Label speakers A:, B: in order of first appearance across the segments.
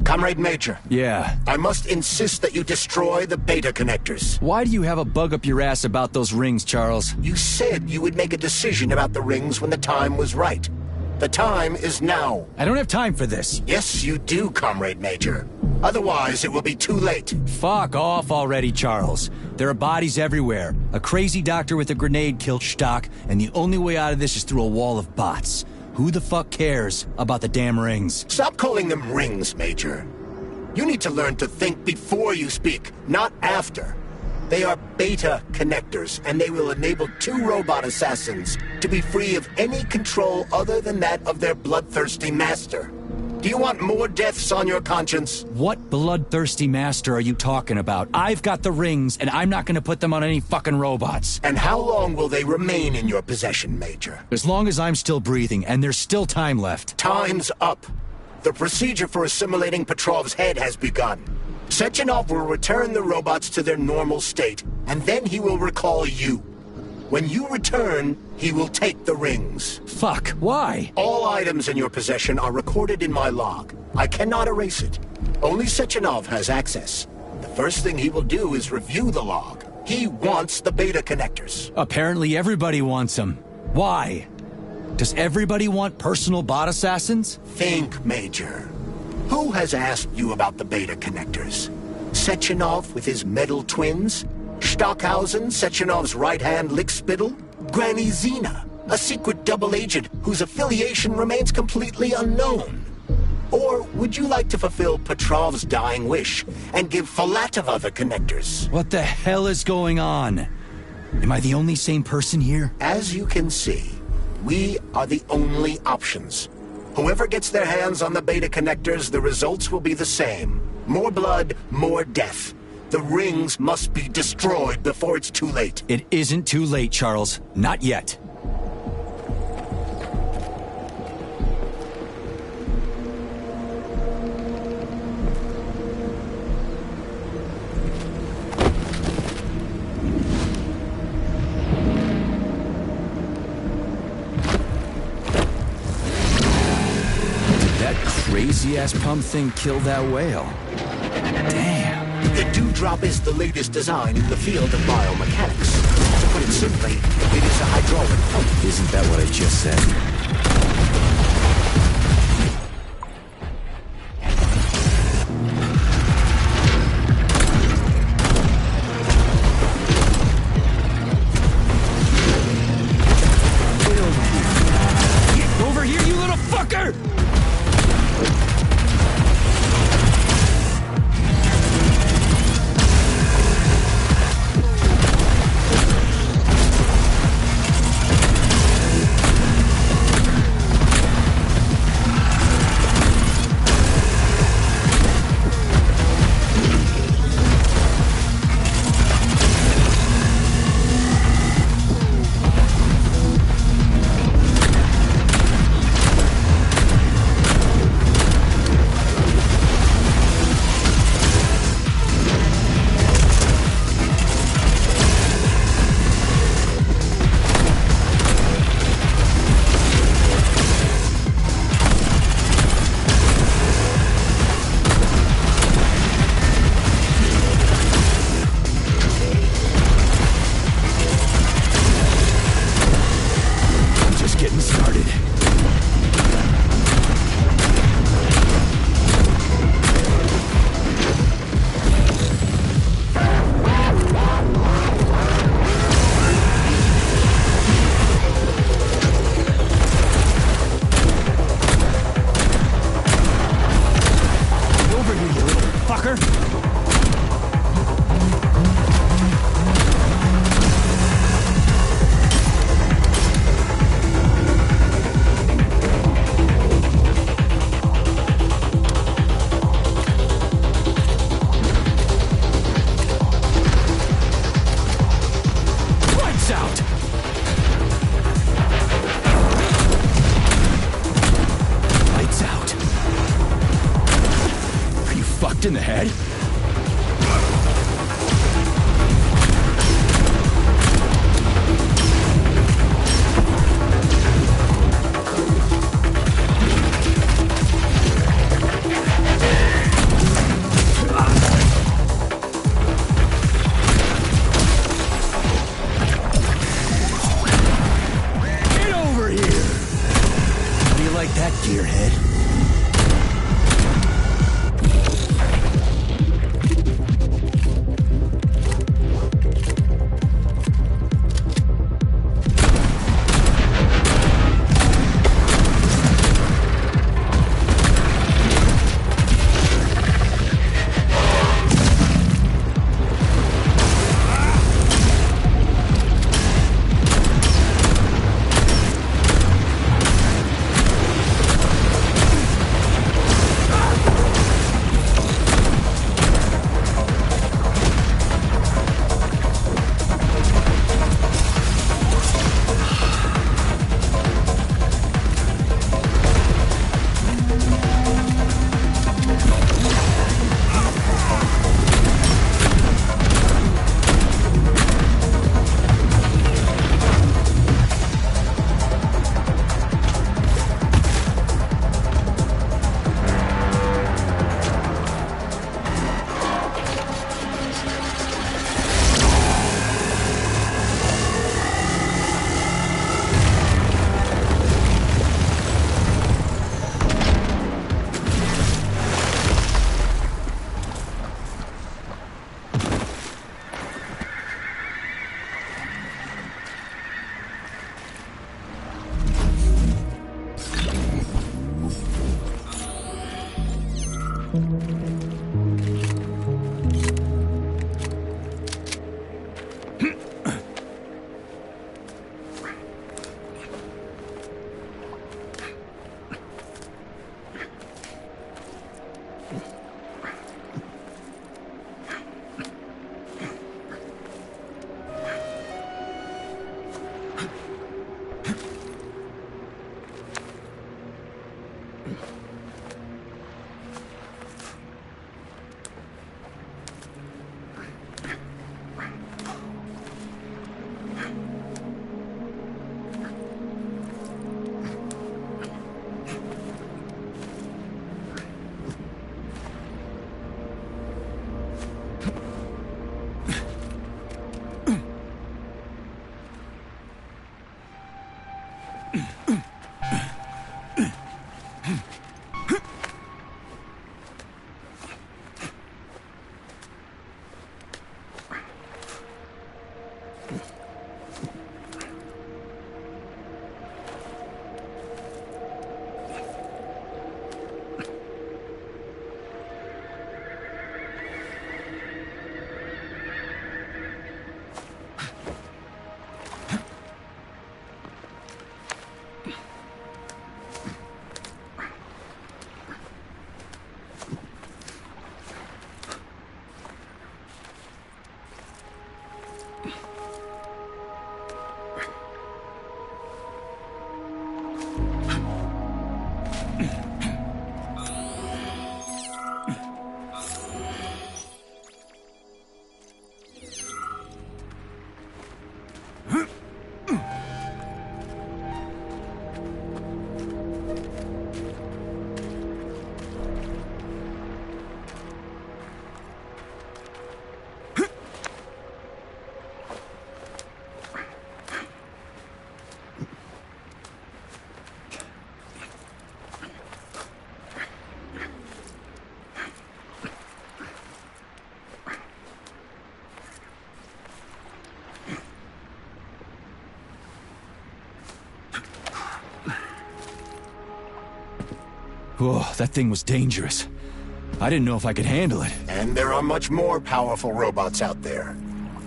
A: Comrade Major.
B: Yeah.
A: I must insist that you destroy the beta connectors.
B: Why do you have a bug up your ass about those rings, Charles?
A: You said you would make a decision about the rings when the time was right. The time is now.
B: I don't have time for this.
A: Yes, you do, Comrade Major. Otherwise, it will be too late.
B: Fuck off already, Charles. There are bodies everywhere. A crazy doctor with a grenade killed Stock, and the only way out of this is through a wall of bots. Who the fuck cares about the damn rings?
A: Stop calling them rings, Major. You need to learn to think before you speak, not after. They are beta connectors, and they will enable 2 robot assassins to be free of any control other than that of their bloodthirsty master. Do you want more deaths on your conscience?
B: What bloodthirsty master are you talking about? I've got the rings, and I'm not gonna put them on any fucking robots.
A: And how long will they remain in your possession, Major?
B: As long as I'm still breathing, and there's still time left.
A: Time's up. The procedure for assimilating Petrov's head has begun. Sechenov will return the robots to their normal state, and then he will recall you. When you return, he will take the rings.
B: Fuck, why?
A: All items in your possession are recorded in my log. I cannot erase it. Only Sechenov has access. The first thing he will do is review the log. He wants the beta connectors.
B: Apparently everybody wants them. Why? Does everybody want personal bot assassins?
A: Think, Major. Who has asked you about the beta connectors? Sechenov with his metal twins? Stockhausen, Sechenov's right-hand lickspittle? Granny Zena, a secret double agent whose affiliation remains completely unknown? Or would you like to fulfill Petrov's dying wish and give Filatova the connectors?
B: What the hell is going on? Am I the only sane person here?
A: As you can see, we are the only options. Whoever gets their hands on the beta connectors, the results will be the same. More blood, more death. The rings must be destroyed before it's too late.
B: It isn't too late, Charles. Not yet. Did that crazy-ass pump thing kill that whale? Damn.
A: The dewdrop is the latest design in the field of biomechanics. To put it simply, it is a hydraulic pump.
B: Isn't that what I just said? Get over here, you little fucker! In the head? Whoa, that thing was dangerous. I didn't know if I could handle it.
A: And there are much more powerful robots out there.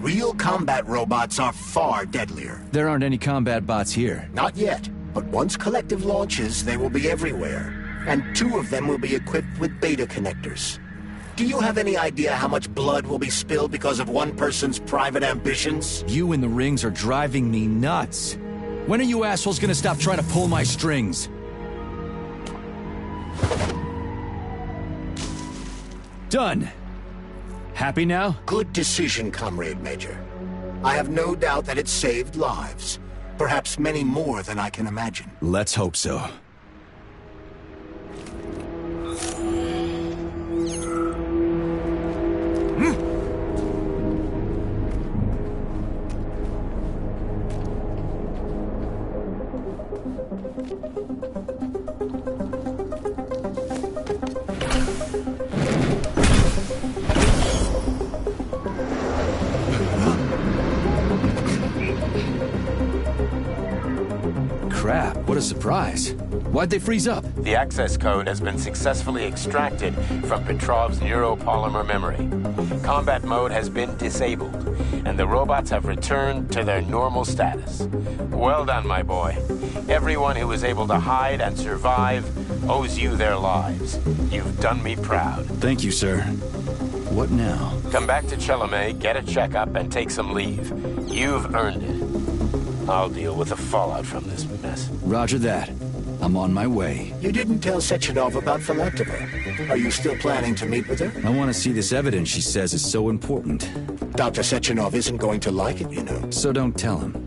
A: Real combat robots are far deadlier.
B: There aren't any combat bots here.
A: Not yet, but once Collective launches, they will be everywhere. And 2 of them will be equipped with beta connectors. Do you have any idea how much blood will be spilled because of one person's private ambitions?
B: You and the rings are driving me nuts. When are you assholes gonna stop trying to pull my strings? Done. Happy now?
A: Good decision, Comrade Major. I have no doubt that it saved lives. Perhaps many more than I can imagine.
B: Let's hope so. Crap, what a surprise. Why'd they freeze up?
C: The access code has been successfully extracted from Petrov's neuropolymer memory. Combat mode has been disabled, and the robots have returned to their normal status. Well done, my boy. Everyone who was able to hide and survive owes you their lives. You've done me proud.
B: Thank you, sir. What now?
C: Come back to Chelomey, get a checkup, and take some leave. You've earned it. I'll deal with the fallout from this mess.
B: Roger that. I'm on my way.
A: You didn't tell Sechenov about Philactiva. Are you still planning to meet with her?
B: I want to see this evidence she says is so important.
A: Dr. Sechenov isn't going to like it, you know.
B: So don't tell him.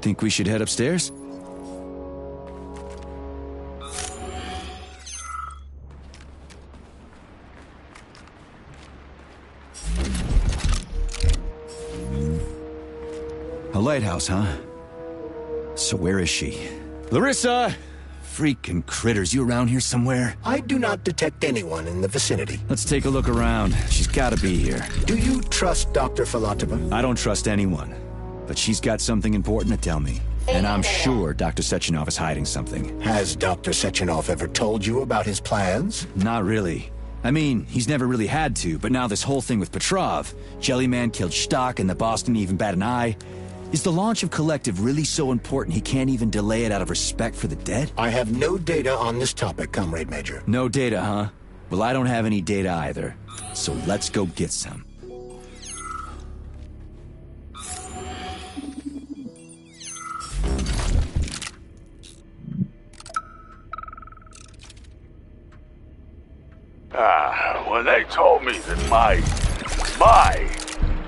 B: Think we should head upstairs? lighthouse, huh? So where is she? Larissa! Freaking critters, you around here somewhere?
A: I do not detect anyone in the vicinity.
B: Let's take a look around. She's gotta be here.
A: Do you trust Dr. Filatova?
B: I don't trust anyone. But she's got something important to tell me. And I'm sure Dr. Sechenov is hiding something.
A: Has Dr. Sechenov ever told you about his plans?
B: Not really. I mean, he's never really had to, but now this whole thing with Petrov, Jellyman killed Stock and the boss didn't even bat an eye. Is the launch of Collective really so important he can't even delay it out of respect for the dead?
A: I have no data on this topic, Comrade Major.
B: No data, huh? Well, I don't have any data either. So let's go get some.
D: When they told me that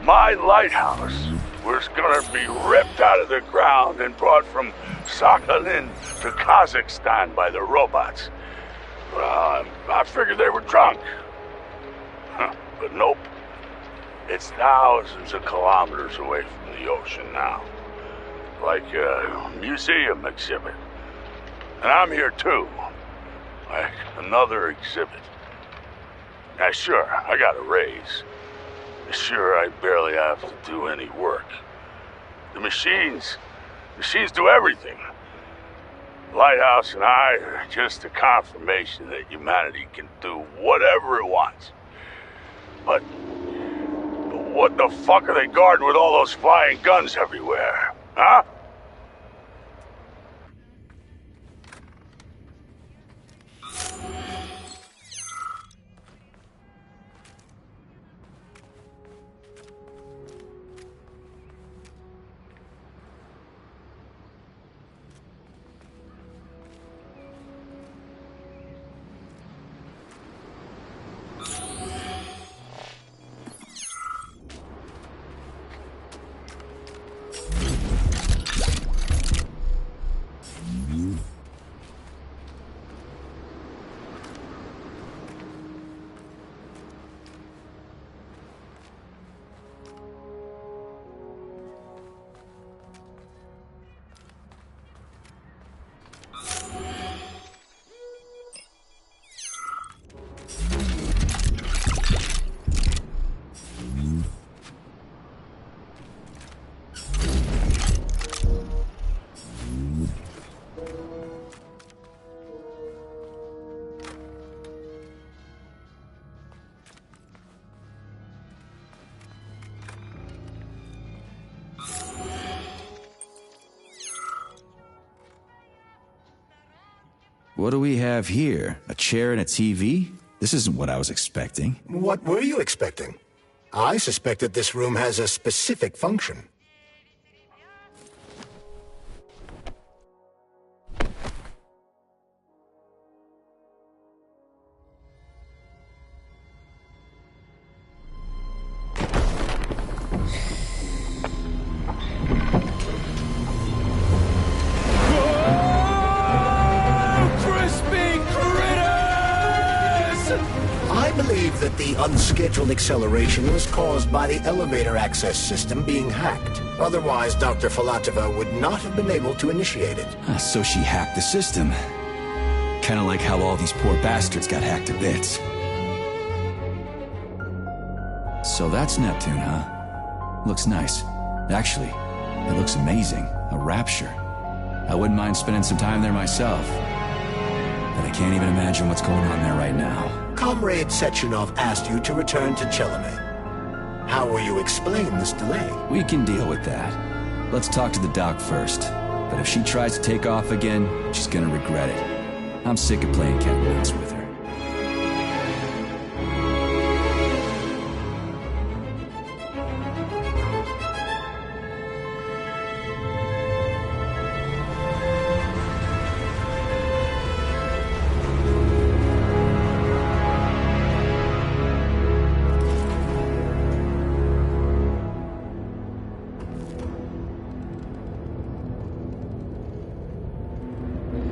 D: my lighthouse was gonna be ripped out of the ground and brought from Sakhalin to Kazakhstan by the robots, I figured they were drunk. But nope. It's thousands of kilometers away from the ocean now. Like a museum exhibit. And I'm here too. Like another exhibit. Now sure, I got a raise. Sure, I barely have to do any work. The machines do everything. Lighthouse and I are just a confirmation that humanity can do whatever it wants. But what the fuck are they guarding with all those flying guns everywhere, huh?
B: What do we have here? A chair and a TV? This isn't what I was expecting.
A: What were you expecting? I suspect that this room has a specific function. Unscheduled acceleration was caused by the elevator access system being hacked. Otherwise, Dr. Filatova would not have been able to initiate it.
B: So she hacked the system. Kinda like how all these poor bastards got hacked to bits. So that's Neptune, huh? Looks nice. Actually, it looks amazing. A rapture. I wouldn't mind spending some time there myself. But I can't even imagine what's going on there right now.
A: Comrade Sechenov asked you to return to Chelome. How will you explain this delay?
B: We can deal with that. Let's talk to the doc first. But if she tries to take off again, she's gonna regret it. I'm sick of playing cat and mouse with her.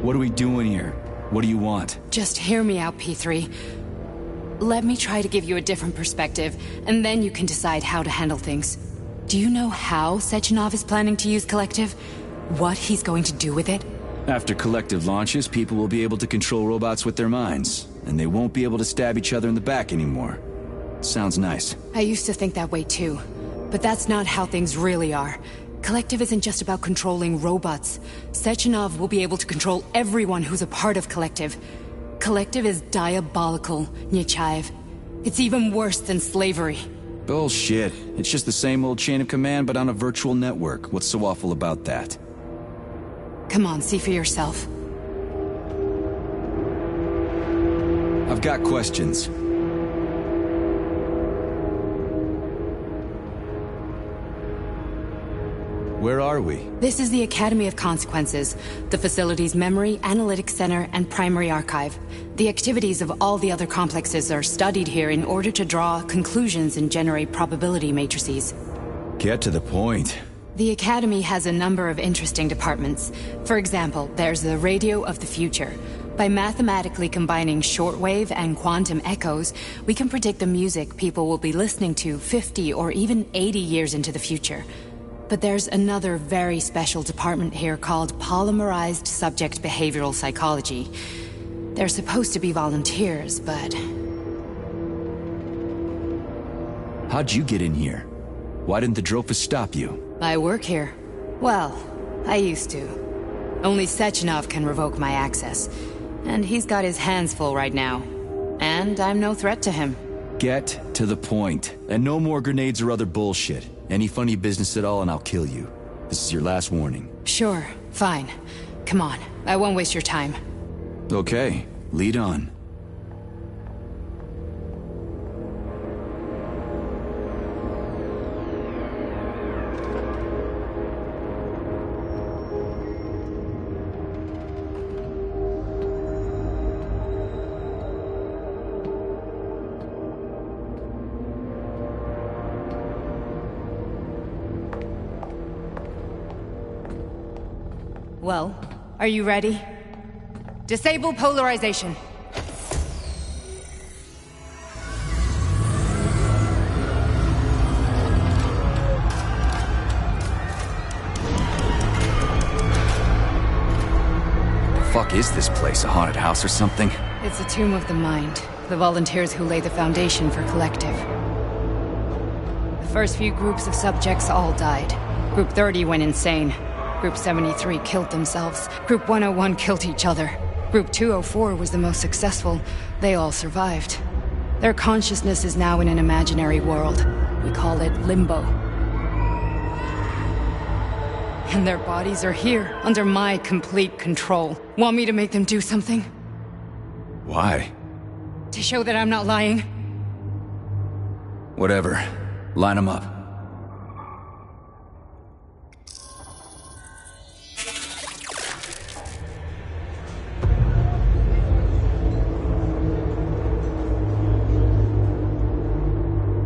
B: What are we doing here? What do you want?
E: Just hear me out, P3. Let me try to give you a different perspective, and then you can decide how to handle things. Do you know how Sechenov is planning to use Collective? What he's going to do with it?
B: After Collective launches, people will be able to control robots with their minds, and they won't be able to stab each other in the back anymore. Sounds nice.
E: I used to think that way too, but that's not how things really are. Collective isn't just about controlling robots. Sechenov will be able to control everyone who's a part of Collective. Collective is diabolical, Nechayev. It's even worse than slavery.
B: Bullshit. It's just the same old chain of command, but on a virtual network. What's so awful about that?
E: Come on, see for yourself.
B: I've got questions. Where are we?
E: This is the Academy of Consequences, the facility's memory, analytics center, and primary archive. The activities of all the other complexes are studied here in order to draw conclusions and generate probability matrices.
B: Get to the point.
E: The Academy has a number of interesting departments. For example, there's the Radio of the Future. By mathematically combining shortwave and quantum echoes, we can predict the music people will be listening to 50 or even 80 years into the future. But there's another very special department here called Polymerized Subject Behavioral Psychology. They're supposed to be volunteers, but...
B: How'd you get in here? Why didn't the Drofus stop you?
E: I work here. Well, I used to. Only Sechenov can revoke my access. And he's got his hands full right now. And I'm no threat to him.
B: Get to the point. And no more grenades or other bullshit. Any funny business at all and I'll kill you. This is your last warning.
E: Sure, fine. Come on, I won't waste your time.
B: Okay, lead on.
E: Well, are you ready? Disable polarization.
B: Fuck is this place? A haunted house or something?
E: It's a tomb of the mind. The volunteers who lay the foundation for Collective. The first few groups of subjects all died. Group 30 went insane. Group 73 killed themselves. Group 101 killed each other. Group 204 was the most successful. They all survived. Their consciousness is now in an imaginary world. We call it Limbo. And their bodies are here, under my complete control. Want me to make them do something?
B: Why?
E: To show that I'm not lying?
B: Whatever. Line them up.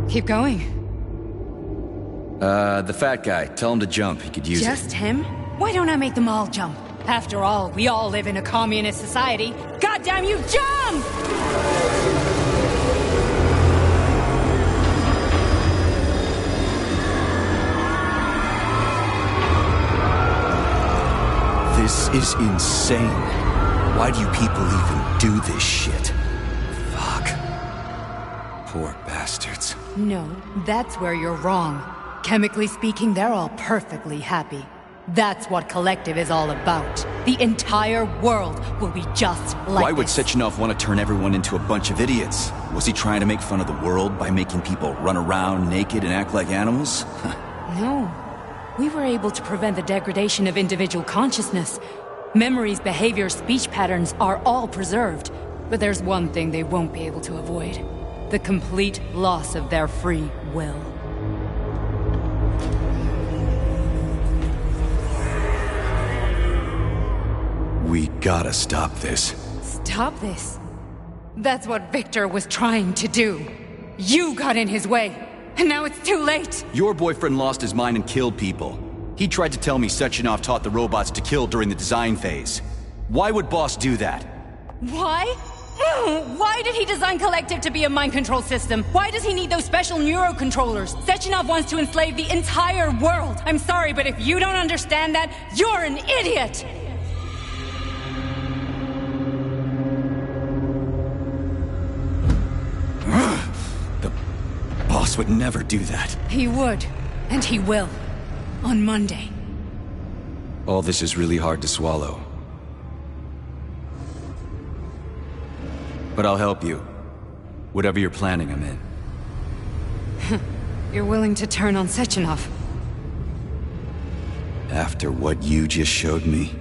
E: Keep going.
B: The fat guy. Tell him to jump. He could use it.
E: Just him? Why don't I make them all jump? After all, we all live in a communist society. Goddamn you, jump!
B: This is insane. Why do you people even do this shit? Fuck. Poor bastards.
E: No, that's where you're wrong. Chemically speaking, they're all perfectly happy. That's what Collective is all about. The entire world will be just like
B: Why would
E: this.
B: Sechenov want to turn everyone into a bunch of idiots? Was he trying to make fun of the world by making people run around naked and act like animals?
E: No. We were able to prevent the degradation of individual consciousness. Memories, behaviors, speech patterns are all preserved. But there's one thing they won't be able to avoid. The complete loss of their free will.
B: We gotta stop this.
E: Stop this. That's what Victor was trying to do. You got in his way, and now it's too late.
B: Your boyfriend lost his mind and killed people. He tried to tell me Sechenov taught the robots to kill during the design phase. Why would Boss do that?
E: Why? Why did he design Collective to be a mind control system? Why does he need those special neurocontrollers? Sechenov wants to enslave the entire world. I'm sorry, but if you don't understand that, you're an idiot!
B: The boss would never do that.
E: He would. And he will. On Monday.
B: All this is really hard to swallow. But I'll help you. Whatever you're planning, I'm in.
E: You're willing to turn on Sechenov?
B: After what you just showed me?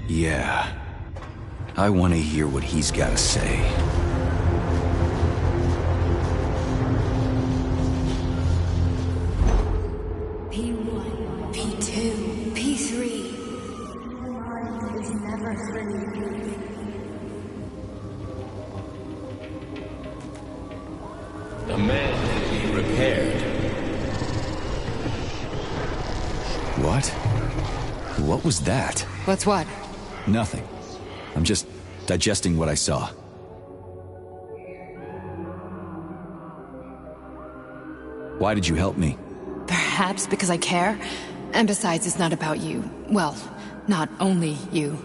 B: Yeah. I want to hear what he's got to say.
E: P1, P2, P3.
C: A man can be repaired.
B: What? What was that?
E: What's what?
B: Nothing. I'm just digesting what I saw. Why did you help me?
E: Perhaps because I care. And besides, it's not about you. Well, not only you.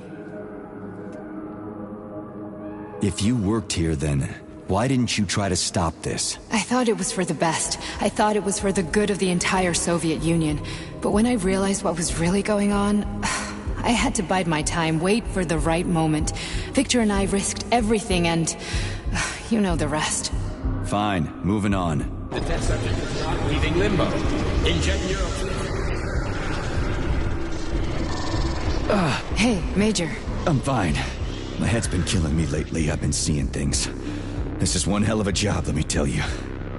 B: If you worked here, then why didn't you try to stop this?
E: I thought it was for the best. I thought it was for the good of the entire Soviet Union. But when I realized what was really going on, I had to bide my time, wait for the right moment. Victor and I risked everything and... you know the rest.
B: Fine, moving on.
C: The test subject is not leaving limbo. Inject neural...
E: Hey, Major.
B: I'm fine. My head's been killing me lately. I've been seeing things. This is one hell of a job, let me tell you.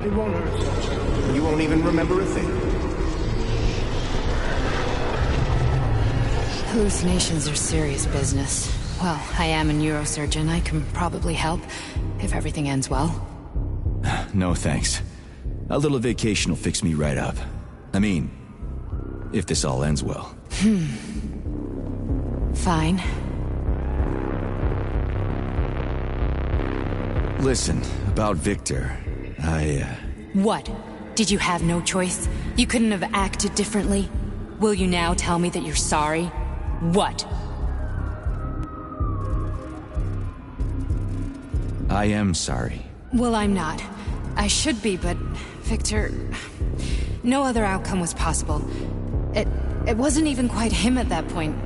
A: It won't hurt. You won't even remember a thing.
E: Hallucinations are serious business. Well, I am a neurosurgeon. I can probably help, if everything ends well.
B: No thanks. A little vacation will fix me right up. I mean, if this all ends well.
E: Fine.
B: Listen, about Victor,
E: What? Did you have no choice? You couldn't have acted differently? Will you now tell me that you're sorry? What?
B: I am sorry.
E: Well, I'm not. I should be, but... Victor... No other outcome was possible. It wasn't even quite him at that point.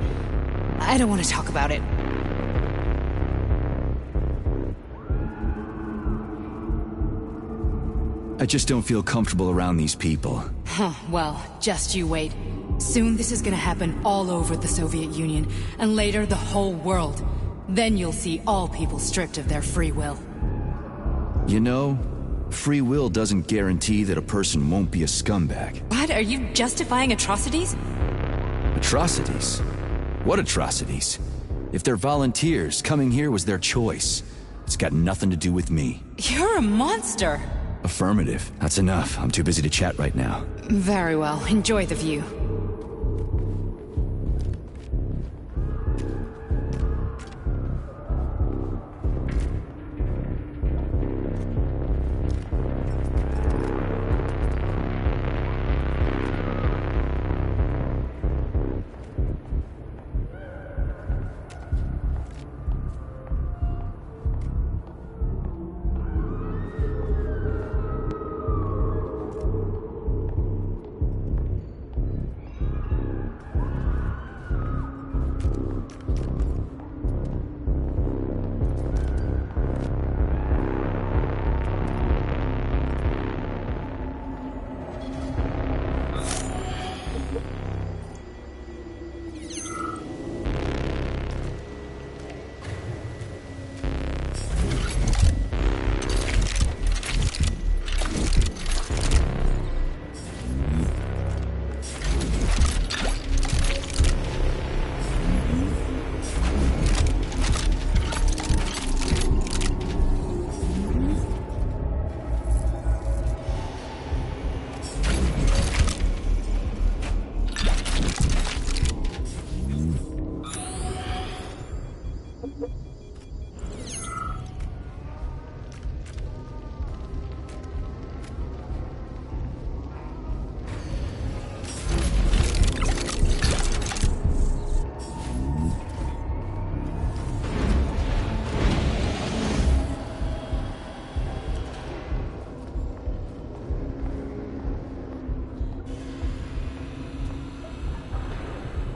E: I don't want to talk about it.
B: I just don't feel comfortable around these people.
E: Huh, well, just you wait. Soon this is gonna happen all over the Soviet Union, and later the whole world. Then you'll see all people stripped of their free will.
B: You know, free will doesn't guarantee that a person won't be a scumbag.
E: What? Are you justifying atrocities?
B: Atrocities? What atrocities? If they're volunteers, coming here was their choice. It's got nothing to do with me.
E: You're a monster!
B: Affirmative. That's enough. I'm too busy to chat right now.
E: Very well. Enjoy the view.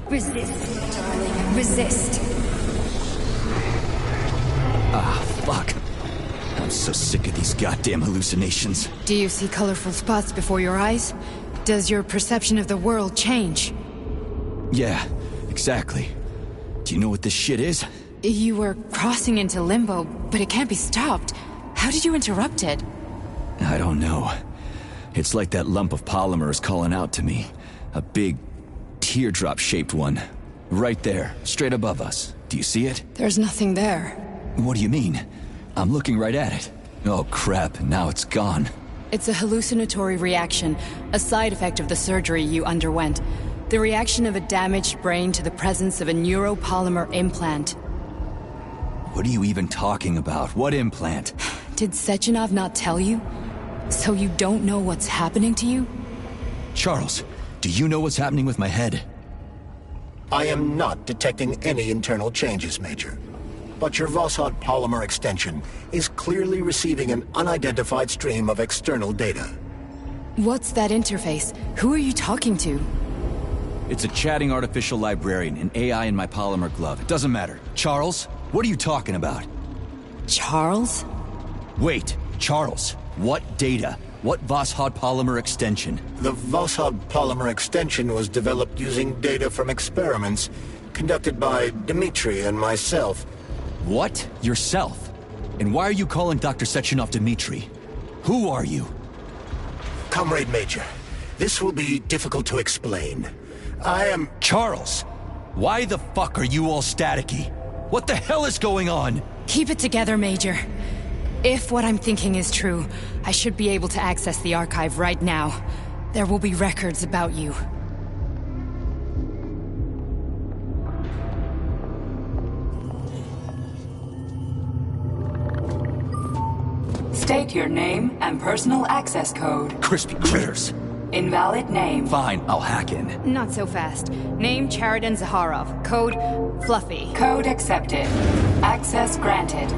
E: Resist, darling. Resist.
B: Ah, fuck. I'm so sick of these goddamn hallucinations.
E: Do you see colorful spots before your eyes? Does your perception of the world change?
B: Yeah, exactly. Do you know what this shit is?
E: You were crossing into limbo, but it can't be stopped. How did you interrupt it?
B: I don't know. It's like that lump of polymer is calling out to me. A big, teardrop-shaped one. Right there, straight above us. Do you see it?
E: There's nothing there.
B: What do you mean? I'm looking right at it. Oh crap, now it's gone.
E: It's a hallucinatory reaction, a side effect of the surgery you underwent. The reaction of a damaged brain to the presence of a neuropolymer implant.
B: What are you even talking about? What implant?
E: Did Sechenov not tell you? So you don't know what's happening to you?
B: Charles, do you know what's happening with my head?
A: I am not detecting any internal changes, Major. But your Vossard polymer extension is clearly receiving an unidentified stream of external data.
E: What's that interface? Who are you talking to?
B: It's a chatting artificial librarian, an AI in my Polymer Glove. It doesn't matter. Charles, what are you talking about?
E: Charles?
B: Wait, Charles, what data? What Vossard polymer extension?
A: The Vossard polymer extension was developed using data from experiments conducted by Dmitri and myself.
B: What? Yourself? And why are you calling Dr. Sechenov Dmitri? Who are you?
A: Comrade Major, this will be difficult to explain. I am...
B: Charles! Why the fuck are you all staticky? What the hell is going on?
E: Keep it together, Major. If what I'm thinking is true, I should be able to access the archive right now. There will be records about you.
F: State your name and personal access code.
B: Crispy critters.
F: Invalid name.
B: Fine, I'll hack in.
E: Not so fast. Name Cheriton Zaharov. Code Fluffy.
F: Code accepted. Access granted.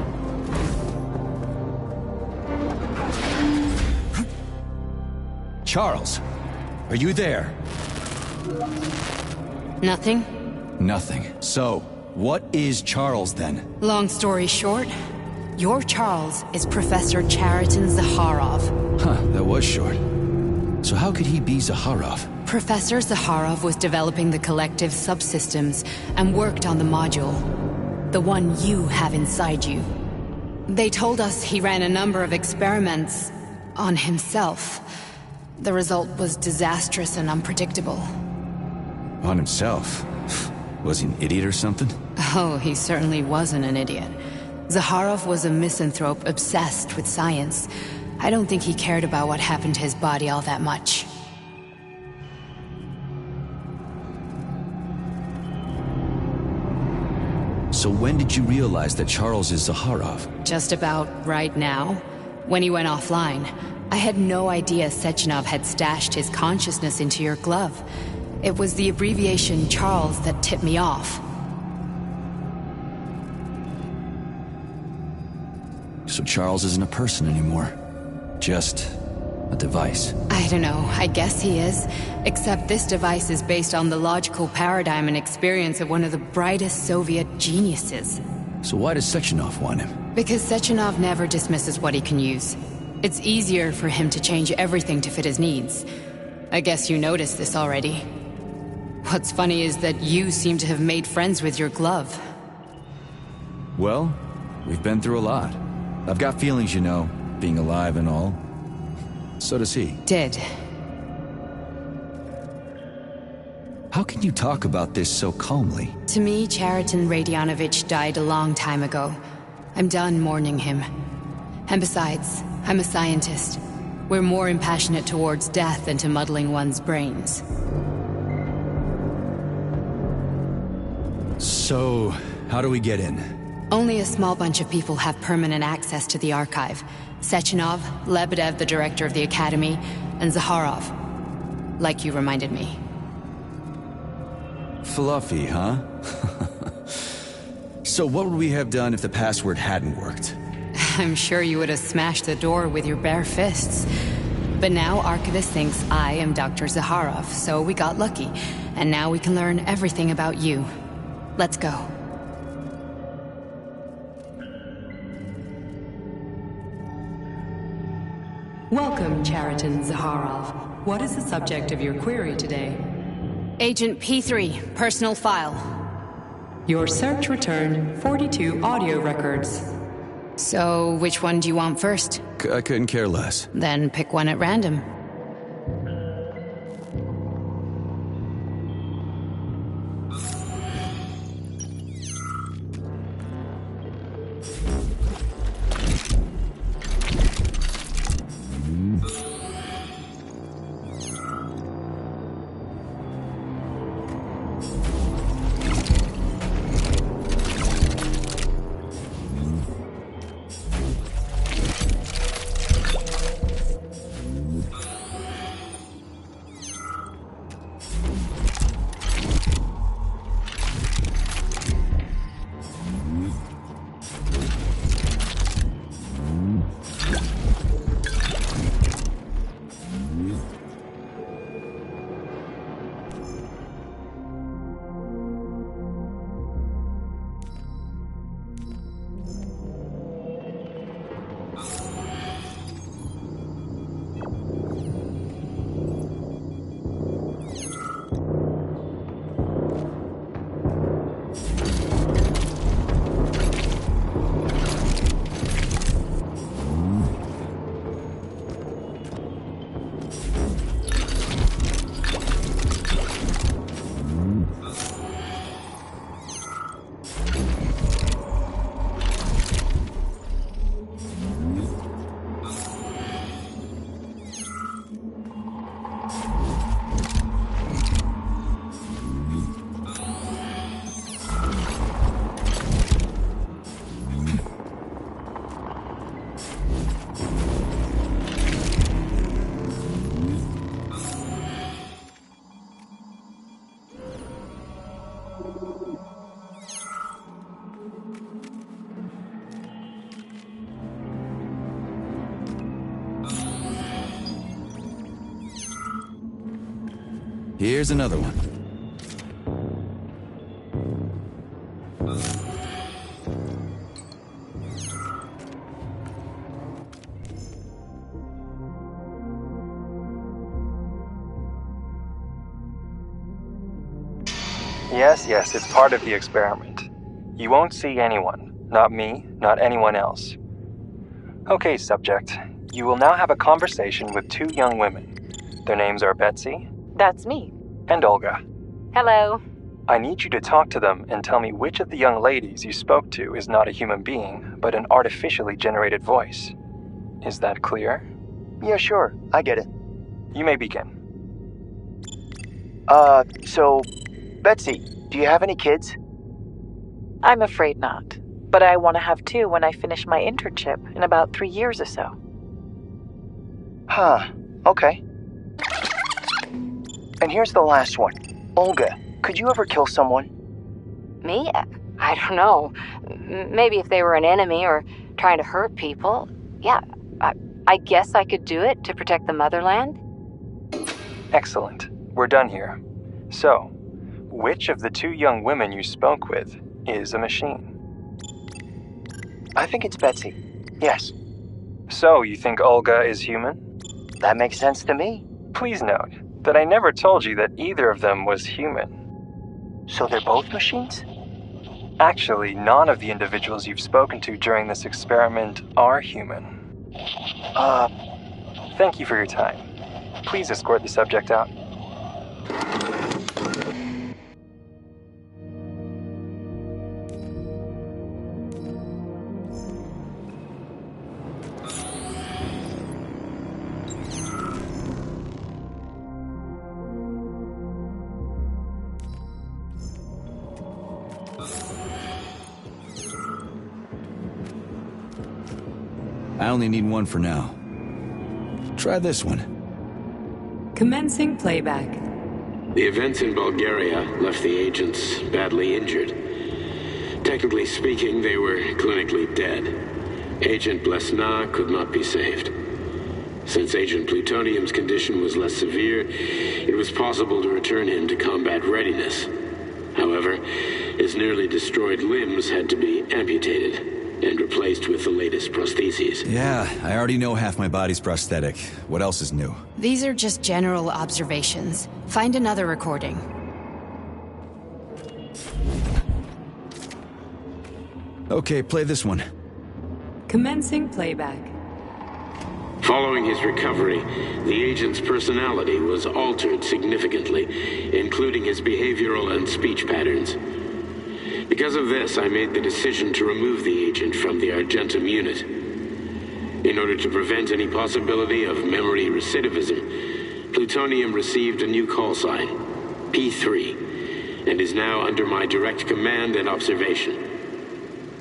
B: Charles, are you there?
E: Nothing?
B: Nothing. So, what is Charles then?
E: Long story short, your Charles is Professor Cheriton Zaharov.
B: Huh, that was short. So how could he be Zaharov?
E: Professor Zaharov was developing the collective subsystems and worked on the module. The one you have inside you. They told us he ran a number of experiments on himself. The result was disastrous and unpredictable.
B: On himself? Was he an idiot or something?
E: Oh, he certainly wasn't an idiot. Zaharov was a misanthrope obsessed with science. I don't think he cared about what happened to his body all that much.
B: So when did you realize that Charles is Zaharov?
E: Just about right now, when he went offline. I had no idea Sechenov had stashed his consciousness into your glove. It was the abbreviation Charles that tipped me off.
B: So Charles isn't a person anymore. Just a device.
E: I don't know, I guess he is. Except this device is based on the logical paradigm and experience of one of the brightest Soviet geniuses.
B: So why does Sechenov want him?
E: Because Sechenov never dismisses what he can use. It's easier for him to change everything to fit his needs. I guess you noticed this already. What's funny is that you seem to have made friends with your glove.
B: Well, we've been through a lot. I've got feelings, you know, being alive and all. So does he.
E: Did.
B: How can you talk about this so calmly?
E: To me, Cheriton Radionovich died a long time ago. I'm done mourning him. And besides, I'm a scientist. We're more impassionate towards death than to muddling one's brains.
B: So, how do we get in?
E: Only a small bunch of people have permanent access to the archive. Sechenov, Lebedev, the director of the Academy, and Zaharov. Like you reminded me.
B: Fluffy, huh? So what would we have done if the password hadn't worked?
E: I'm sure you would have smashed the door with your bare fists. But now Archivist thinks I am Dr. Zaharov, so we got lucky. and now we can learn everything about you. Let's go.
F: Welcome, Chariton Zaharov. What is the subject of your query today?
E: Agent P3, personal file.
F: Your search returned 42 audio records.
E: So, which one do you want first?
B: I couldn't care less.
E: Then pick one at random.
B: Here's another one.
G: Yes, it's part of the experiment. You won't see anyone. Not me, not anyone else. Okay, subject. You will now have a conversation with two young women. Their names are Betsy.
H: That's me.
G: And Olga.
H: Hello.
G: I need you to talk to them and tell me which of the young ladies you spoke to is not a human being, but an artificially generated voice. Is that clear?
I: Yeah, sure. I get it.
G: You may begin.
I: So, Betsy, do you have any kids?
H: I'm afraid not. But I want to have two when I finish my internship in about 3 years or so.
I: Huh. Okay. And here's the last one. Olga, could you ever kill someone?
J: Me? I don't know. Maybe if they were an enemy or trying to hurt people. Yeah, I guess I could do it to protect the motherland.
G: Excellent. We're done here. So, which of the two young women you spoke with is a machine?
I: I think it's Betsy. Yes.
G: So, you think Olga is human?
I: That makes sense to me.
G: Please note that I never told you that either of them was human.
I: So they're both machines?
G: Actually, none of the individuals you've spoken to during this experiment are human. Thank you for your time. Please escort the subject out.
B: I only need one for now. Try this one.
F: Commencing playback.
C: The events in Bulgaria left the agents badly injured. Technically speaking, they were clinically dead. Agent Blesna could not be saved. Since Agent Plutonium's condition was less severe, it was possible to return him to combat readiness. However, his nearly destroyed limbs had to be amputated and replaced with the latest prostheses.
B: Yeah, I already know half my body's prosthetic. What else is new?
E: These are just general observations. Find another recording.
B: Okay, play this one.
F: Commencing playback.
C: Following his recovery, the agent's personality was altered significantly, including his behavioral and speech patterns. Because of this, I made the decision to remove the agent from the Argentum unit. In order to prevent any possibility of memory recidivism, Plutonium received a new call sign, P3, and is now under my direct command and observation.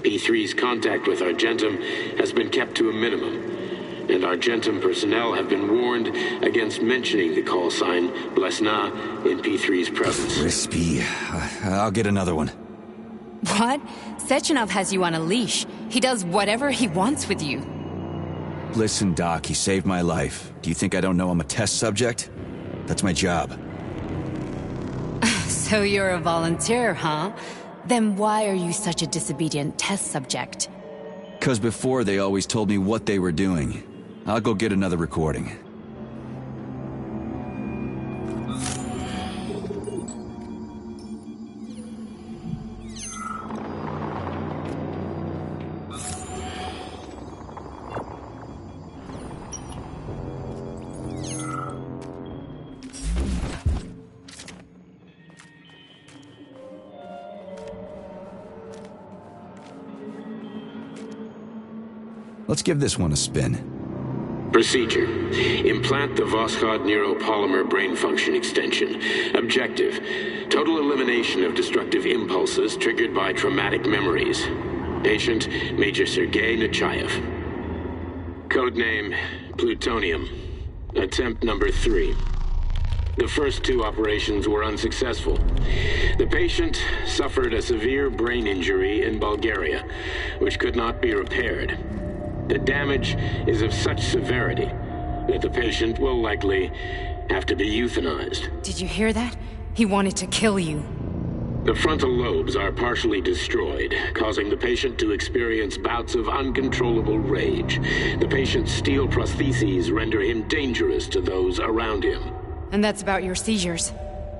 C: P3's contact with Argentum has been kept to a minimum, and Argentum personnel have been warned against mentioning the call sign Blesna in P3's presence.
B: Crispy. I'll get another one.
E: What? Sechenov has you on a leash. He does whatever he wants with you.
B: Listen, Doc, he saved my life. Do you think I don't know I'm a test subject? That's my job.
E: So you're a volunteer, huh? Then why are you such a disobedient test subject?
B: 'Cause before they always told me what they were doing. I'll go get another recording. Let's give this one a spin.
C: Procedure. Implant the Voskhod neuropolymer brain function extension. Objective. Total elimination of destructive impulses triggered by traumatic memories. Patient, Major Sergei Nechayev. Codename, Plutonium. Attempt number 3. The first 2 operations were unsuccessful. The patient suffered a severe brain injury in Bulgaria, which could not be repaired. The damage is of such severity that the patient will likely have to be euthanized.
E: Did you hear that? He wanted to kill you.
C: The frontal lobes are partially destroyed, causing the patient to experience bouts of uncontrollable rage. The patient's steel prostheses render him dangerous to those around him.
E: And that's about your seizures.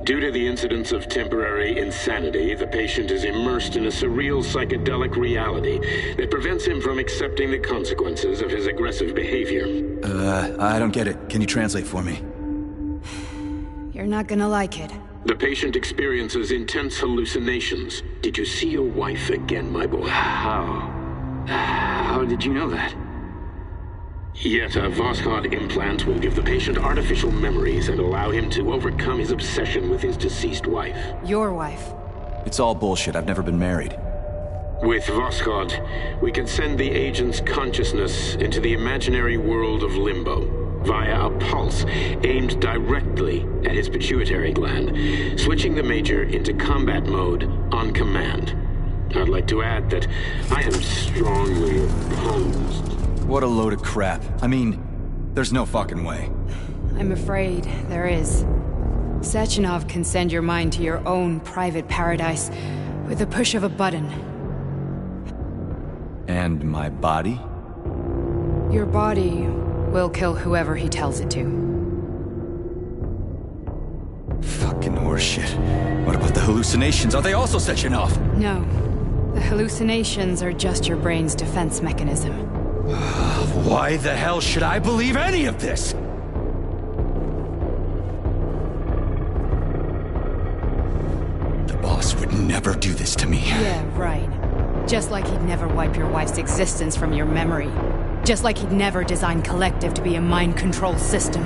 C: Due to the incidence of temporary insanity, the patient is immersed in a surreal psychedelic reality that prevents him from accepting the consequences of his aggressive behavior.
B: I don't get it. Can you translate for me?
E: You're not gonna like it.
C: The patient experiences intense hallucinations. Did you see your wife again, my boy?
B: How did you know that?
C: Yet a Voskhod implant will give the patient artificial memories and allow him to overcome his obsession with his deceased wife.
E: Your wife.
B: It's all bullshit. I've never been married.
C: With Voskhod, we can send the agent's consciousness into the imaginary world of limbo via a pulse aimed directly at his pituitary gland, switching the Major into combat mode on command. I'd like to add that I am strongly opposed.
B: What a load of crap. I mean, there's no fucking way.
E: I'm afraid there is. Sechenov can send your mind to your own private paradise with the push of a button.
B: And my body?
E: Your body will kill whoever he tells it to.
B: Fucking horseshit. What about the hallucinations? Are they also Sechenov?
E: No. The hallucinations are just your brain's defense mechanism.
B: Why the hell should I believe any of this? The boss would never do this to me.
E: Yeah, right. Just like he'd never wipe your wife's existence from your memory. Just like he'd never design Collective to be a mind control system.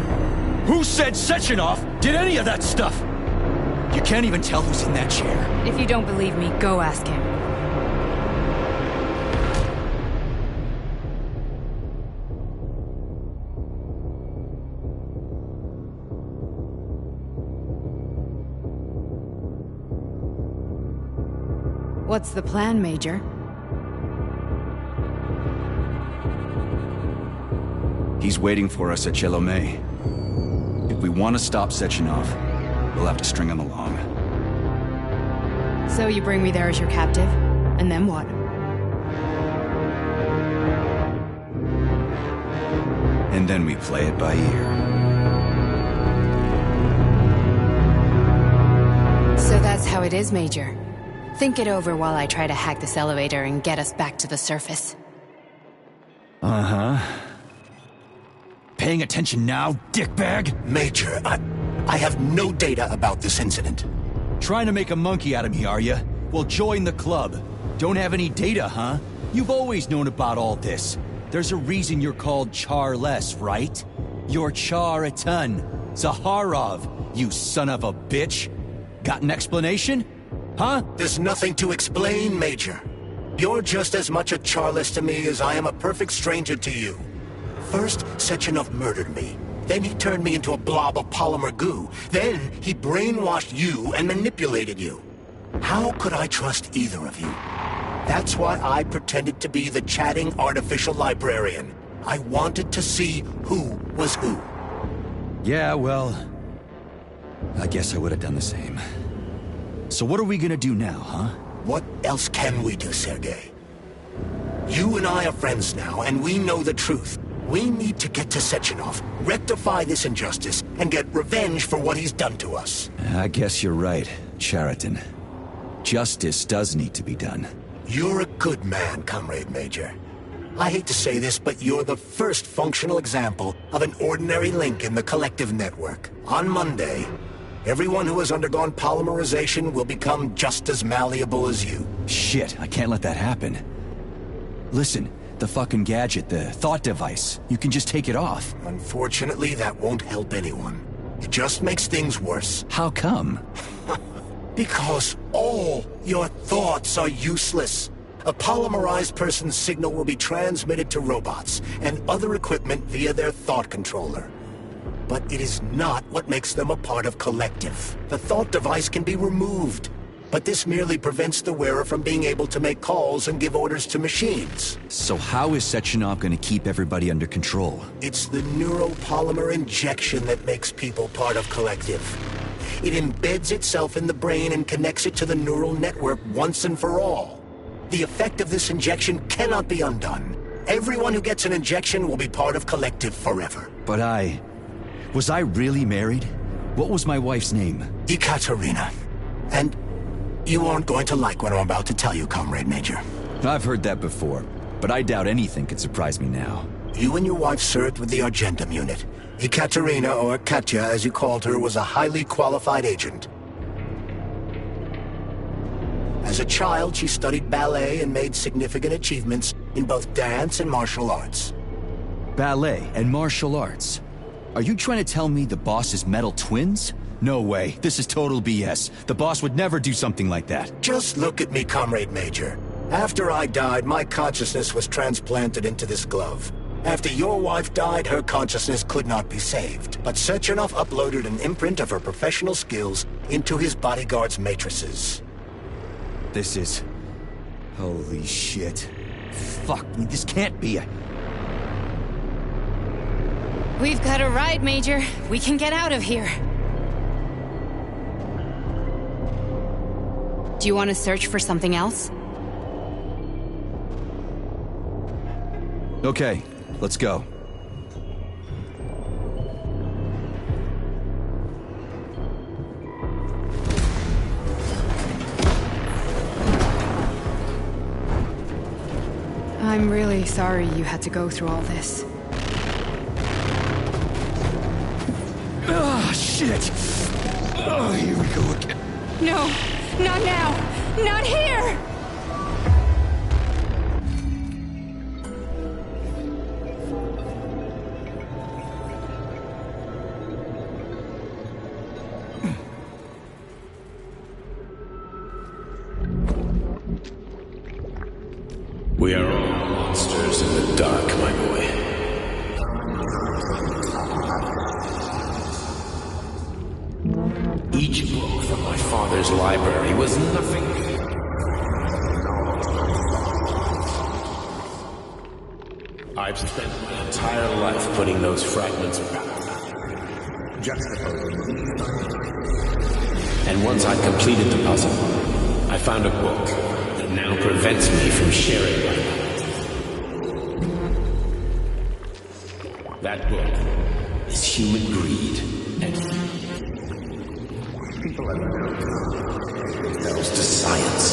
B: Who said Sechenov did any of that stuff? You can't even tell who's in that chair.
E: If you don't believe me, go ask him. What's the plan, Major?
B: He's waiting for us at Chelomey. If we want to stop Sechenov, we'll have to string him along.
E: So you bring me there as your captive, and then what?
B: And then we play it by ear.
E: So that's how it is, Major. Think it over while I try to hack this elevator and get us back to the surface.
B: Uh-huh. Paying attention now, dickbag?
A: Major, I have no data about this incident.
B: Trying to make a monkey out of me, are you? Well, join the club. Don't have any data, huh? You've always known about all this. There's a reason you're called Charless, right? You're Char-a-ton. Zaharov, you son of a bitch. Got an explanation? Huh?
A: There's nothing to explain, Major. You're just as much a Charless to me as I am a perfect stranger to you. First, Sechenov murdered me. Then he turned me into a blob of polymer goo. Then he brainwashed you and manipulated you. How could I trust either of you? That's why I pretended to be the chatting artificial librarian. I wanted to see who was who.
B: Yeah, well, I guess I would have done the same. So what are we gonna do now, huh?
A: What else can we do, Sergei? You and I are friends now, and we know the truth. We need to get to Sechenov, rectify this injustice, and get revenge for what he's done to us.
B: I guess you're right, Chariton. Justice does need to be done.
A: You're a good man, Comrade Major. I hate to say this, but you're the first functional example of an ordinary link in the collective network. On Monday, everyone who has undergone polymerization will become just as malleable as you.
B: Shit, I can't let that happen. Listen, the fucking gadget, the thought device, you can just take it off.
A: Unfortunately, that won't help anyone. It just makes things worse.
B: How come?
A: Because all your thoughts are useless. A polymerized person's signal will be transmitted to robots and other equipment via their thought controller. But it is not what makes them a part of collective. The thought device can be removed, but this merely prevents the wearer from being able to make calls and give orders to machines.
B: So how is Sechenov going to keep everybody under control?
A: It's the neuropolymer injection that makes people part of collective. It embeds itself in the brain and connects it to the neural network once and for all. The effect of this injection cannot be undone. Everyone who gets an injection will be part of collective forever.
B: But was I really married? What was my wife's name?
A: Ekaterina. And you aren't going to like what I'm about to tell you, Comrade Major.
B: I've heard that before, but I doubt anything could surprise me now.
A: You and your wife served with the Argentum unit. Ekaterina, or Katya as you called her, was a highly qualified agent. As a child, she studied ballet and made significant achievements in both dance and martial arts.
B: Ballet and martial arts? Are you trying to tell me the boss is metal twins? No way. This is total BS. The boss would never do something like that.
A: Just look at me, Comrade Major. After I died, my consciousness was transplanted into this glove. After your wife died, her consciousness could not be saved. But Sechenov uploaded an imprint of her professional skills into his bodyguard's matrices.
B: This is... holy shit. Fuck me, this can't be a...
E: We've got a ride, Major. We can get out of here. Do you want to search for something else?
B: Okay, let's go.
E: I'm really sorry you had to go through all this.
B: Ah, shit! Oh, here we go again.
E: No, not now! Not here!
C: We are all monsters in the dark, my boy. Each book from my father's library was nothing. I've spent my entire life putting those fragments back. And once I'd completed the puzzle, I found a book that now prevents me from sharing my knowledge. That book is Human Greed and goes to science.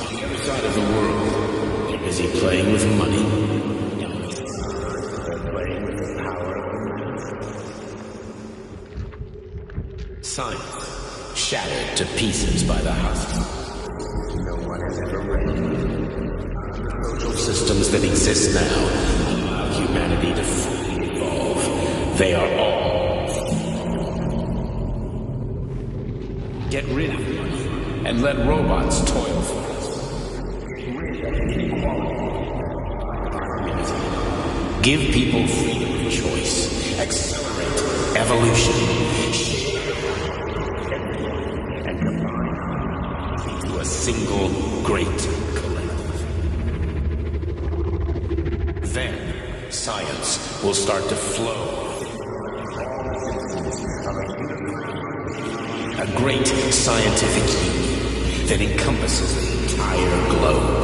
C: On the other side of the world, they're busy playing with money. They're playing with the power. Science shattered to pieces by the husk. No one has ever read. Social systems that exist now allow humanity to fully evolve. They are all. Get rid of money and let robots toil for us. Give people freedom of choice. Accelerate evolution. And combine into a single great collective. Then science will start to flow. A great scientific union that encompasses the entire globe.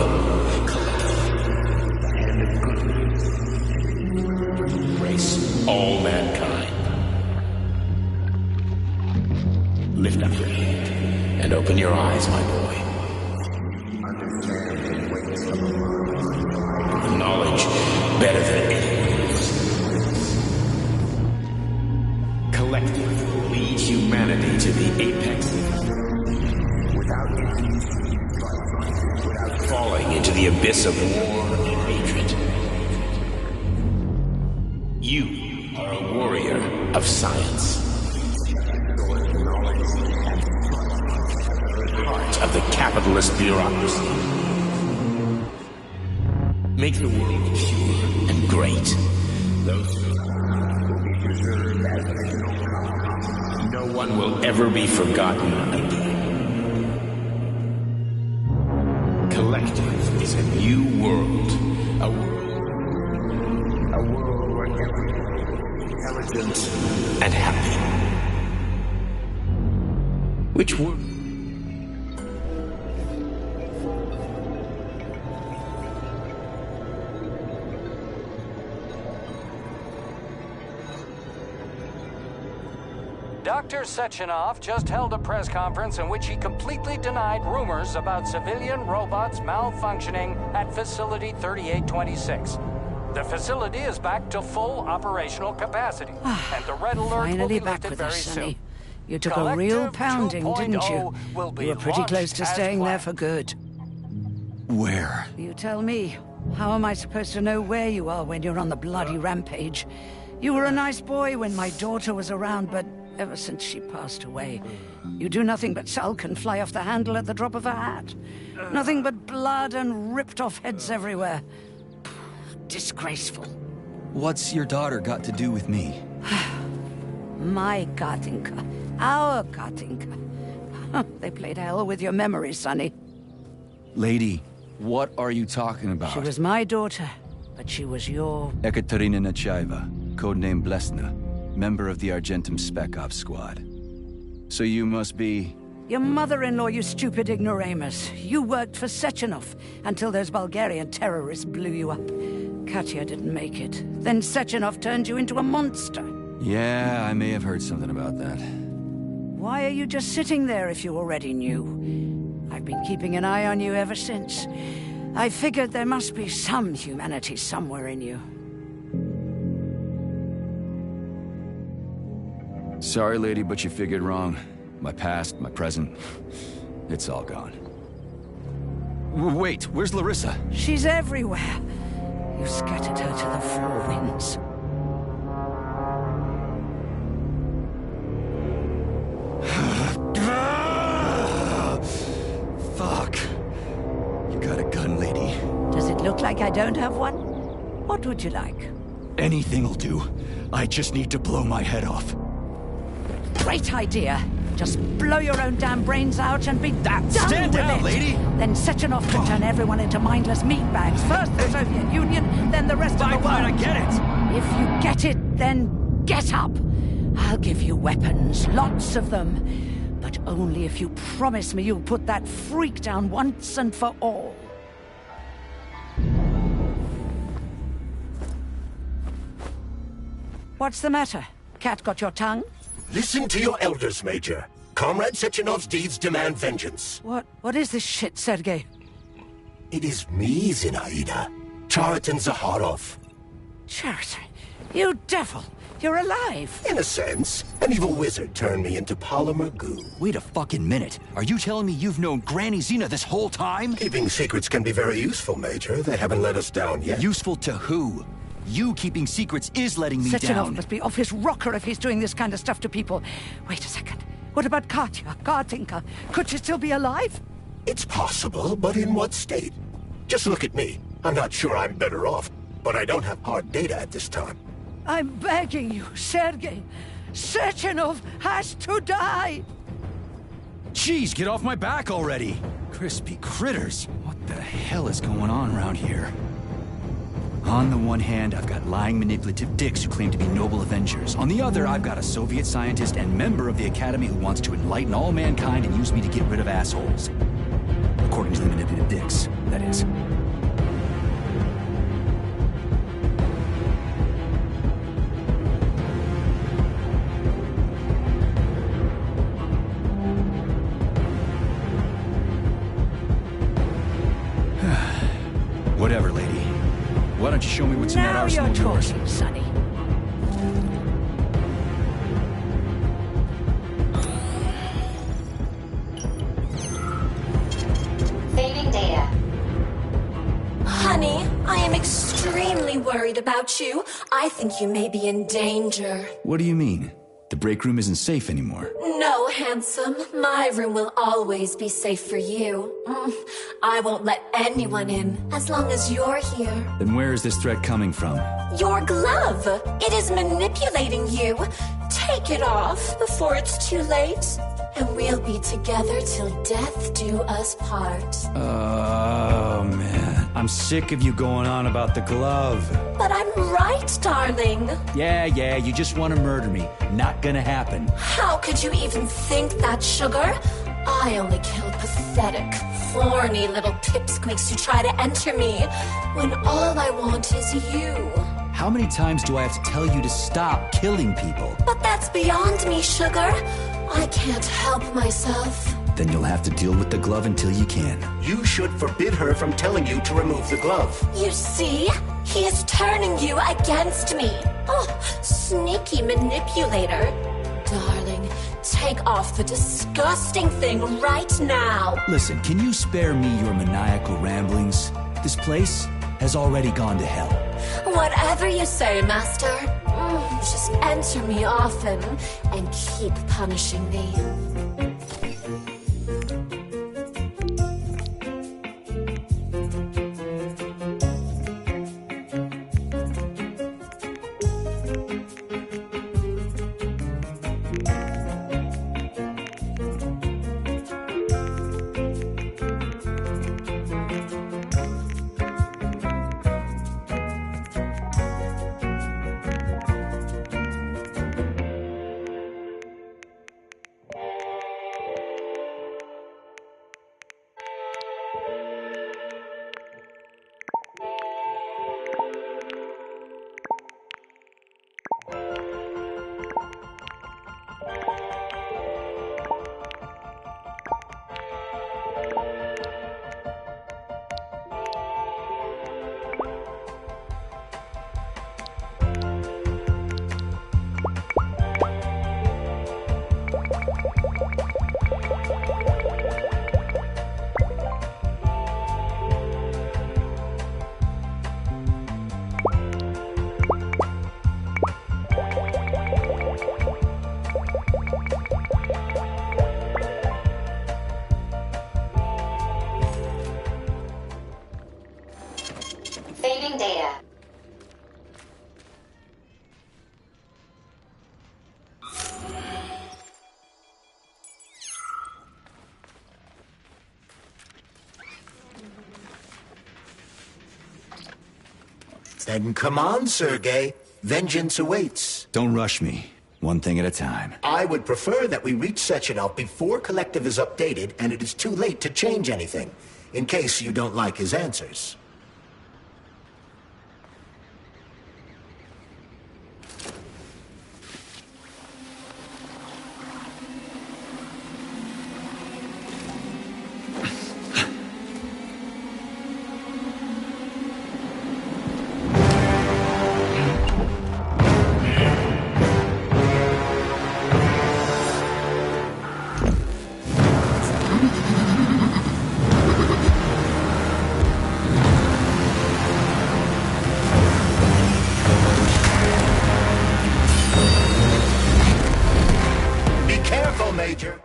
C: Embrace all mankind. Lift up your head and open your eyes, my boy. The knowledge better than anyone else. Collective will lead humanity to the apex without falling into the abyss of war and hatred. You are a warrior of science. Part of the capitalist bureaucracy. Make the world pure and great. Those will be preserved as no one will ever be forgotten again. Collective is a new world. A world where everyone is intelligent and happy. Which world?
K: Dr. Sechenov just held a press conference in which he completely denied rumors about civilian robots malfunctioning at Facility 3826. The facility is back to full operational capacity, and the red alert will be lifted very soon.
L: You took a real pounding, didn't you? You were pretty close to staying there for good.
B: Where?
L: You tell me. How am I supposed to know where you are when you're on the bloody rampage? You were a nice boy when my daughter was around, but ever since she passed away, you do nothing but sulk and fly off the handle at the drop of a hat. Nothing but blood and ripped-off heads everywhere. Disgraceful.
B: What's your daughter got to do with me?
L: My Katinka. Our Katinka. They played hell with your memory, Sonny.
B: Lady, what are you talking about?
L: She was my daughter, but she was your...
B: Ekaterina Nechaeva, codename Blesna, member of the Argentum Spec Ops squad. So you must be...
L: Your mother-in-law, you stupid ignoramus. You worked for Sechenov until those Bulgarian terrorists blew you up. Katya didn't make it. Then Sechenov turned you into a monster.
B: Yeah, I may have heard something about that.
L: Why are you just sitting there if you already knew? I've been keeping an eye on you ever since. I figured there must be some humanity somewhere in you.
B: Sorry, lady, but you figured wrong. My past, my present, it's all gone. Wait, where's Larissa?
L: She's everywhere. You scattered her to the four winds.
B: Fuck. You got a gun, lady.
L: Does it look like I don't have one? What would you like?
B: Anything'll do. I just need to blow my head off.
L: Great idea. Just blow your own damn brains out and be done
B: Stand
L: with
B: down,
L: it.
B: lady!
L: Then Sechenov can turn everyone into mindless meatbags. First the Soviet Union, then the rest of the world.
B: Fine, I get it!
L: If you get it, then get up. I'll give you weapons, lots of them. But only if you promise me you'll put that freak down once and for all. What's the matter? Cat got your tongue?
A: Listen to your elders, Major. Comrade Sechenov's deeds demand vengeance.
L: What is this shit, Sergei?
A: It is me, Zinaida. Chariton Zakharov.
L: Chariton, you devil! You're alive!
A: In a sense, an evil wizard turned me into polymer goo.
B: Wait a fucking minute. Are you telling me you've known Granny Xena this whole time?
A: Keeping secrets can be very useful, Major. They haven't let us down yet.
B: Useful to who? You keeping secrets is letting me
L: Sechenov
B: down.
L: must be off his rocker if he's doing this kind of stuff to people. Wait a second. What about Katya, Kartinka? Could she still be alive?
A: It's possible, but in what state? Just look at me. I'm not sure I'm better off, but I don't have hard data at this time.
L: I'm begging you, Sergei. Sechenov has to die!
B: Jeez, get off my back already! Crispy critters. What the hell is going on around here? On the one hand, I've got lying, manipulative dicks who claim to be noble avengers. On the other, I've got a Soviet scientist and member of the Academy who wants to enlighten all mankind and use me to get rid of assholes. According to the manipulative dicks, that is. Whatever, lady. Why don't you show me what's in that arsenal of yours?
L: Now you're talking, Sonny.
M: Saving data.
N: Honey, I am extremely worried about you. I think you may be in danger.
B: What do you mean? The break room isn't safe anymore.
N: No, handsome. My room will always be safe for you. I won't let anyone in as long as you're here.
B: Then where is this threat coming from?
N: Your glove. It is manipulating you. Take it off before it's too late. And we'll be together till death do us part.
B: Oh, man. I'm sick of you going on about the glove.
N: But I'm right, darling.
B: Yeah, you just want to murder me. Not gonna happen.
N: How could you even think that, sugar? I only killed pathetic, thorny little pipsqueaks who try to enter me, when all I want is you.
B: How many times do I have to tell you to stop killing people?
N: But that's beyond me, sugar. I can't help myself.
B: Then you'll have to deal with the glove until you can.
A: You should forbid her from telling you to remove the glove.
N: You see? He is turning you against me. Oh, sneaky manipulator. Darling, take off the disgusting thing right now.
B: Listen, can you spare me your maniacal ramblings? This place has already gone to hell.
N: Whatever you say, Master. Just enter me often and keep punishing me.
M: Saving data.
A: Then come on, Sergei. Vengeance awaits.
B: Don't rush me. One thing at a time.
A: I would prefer that we reach Sechenov before Collective is updated and it is too late to change anything, in case you don't like his answers. Major.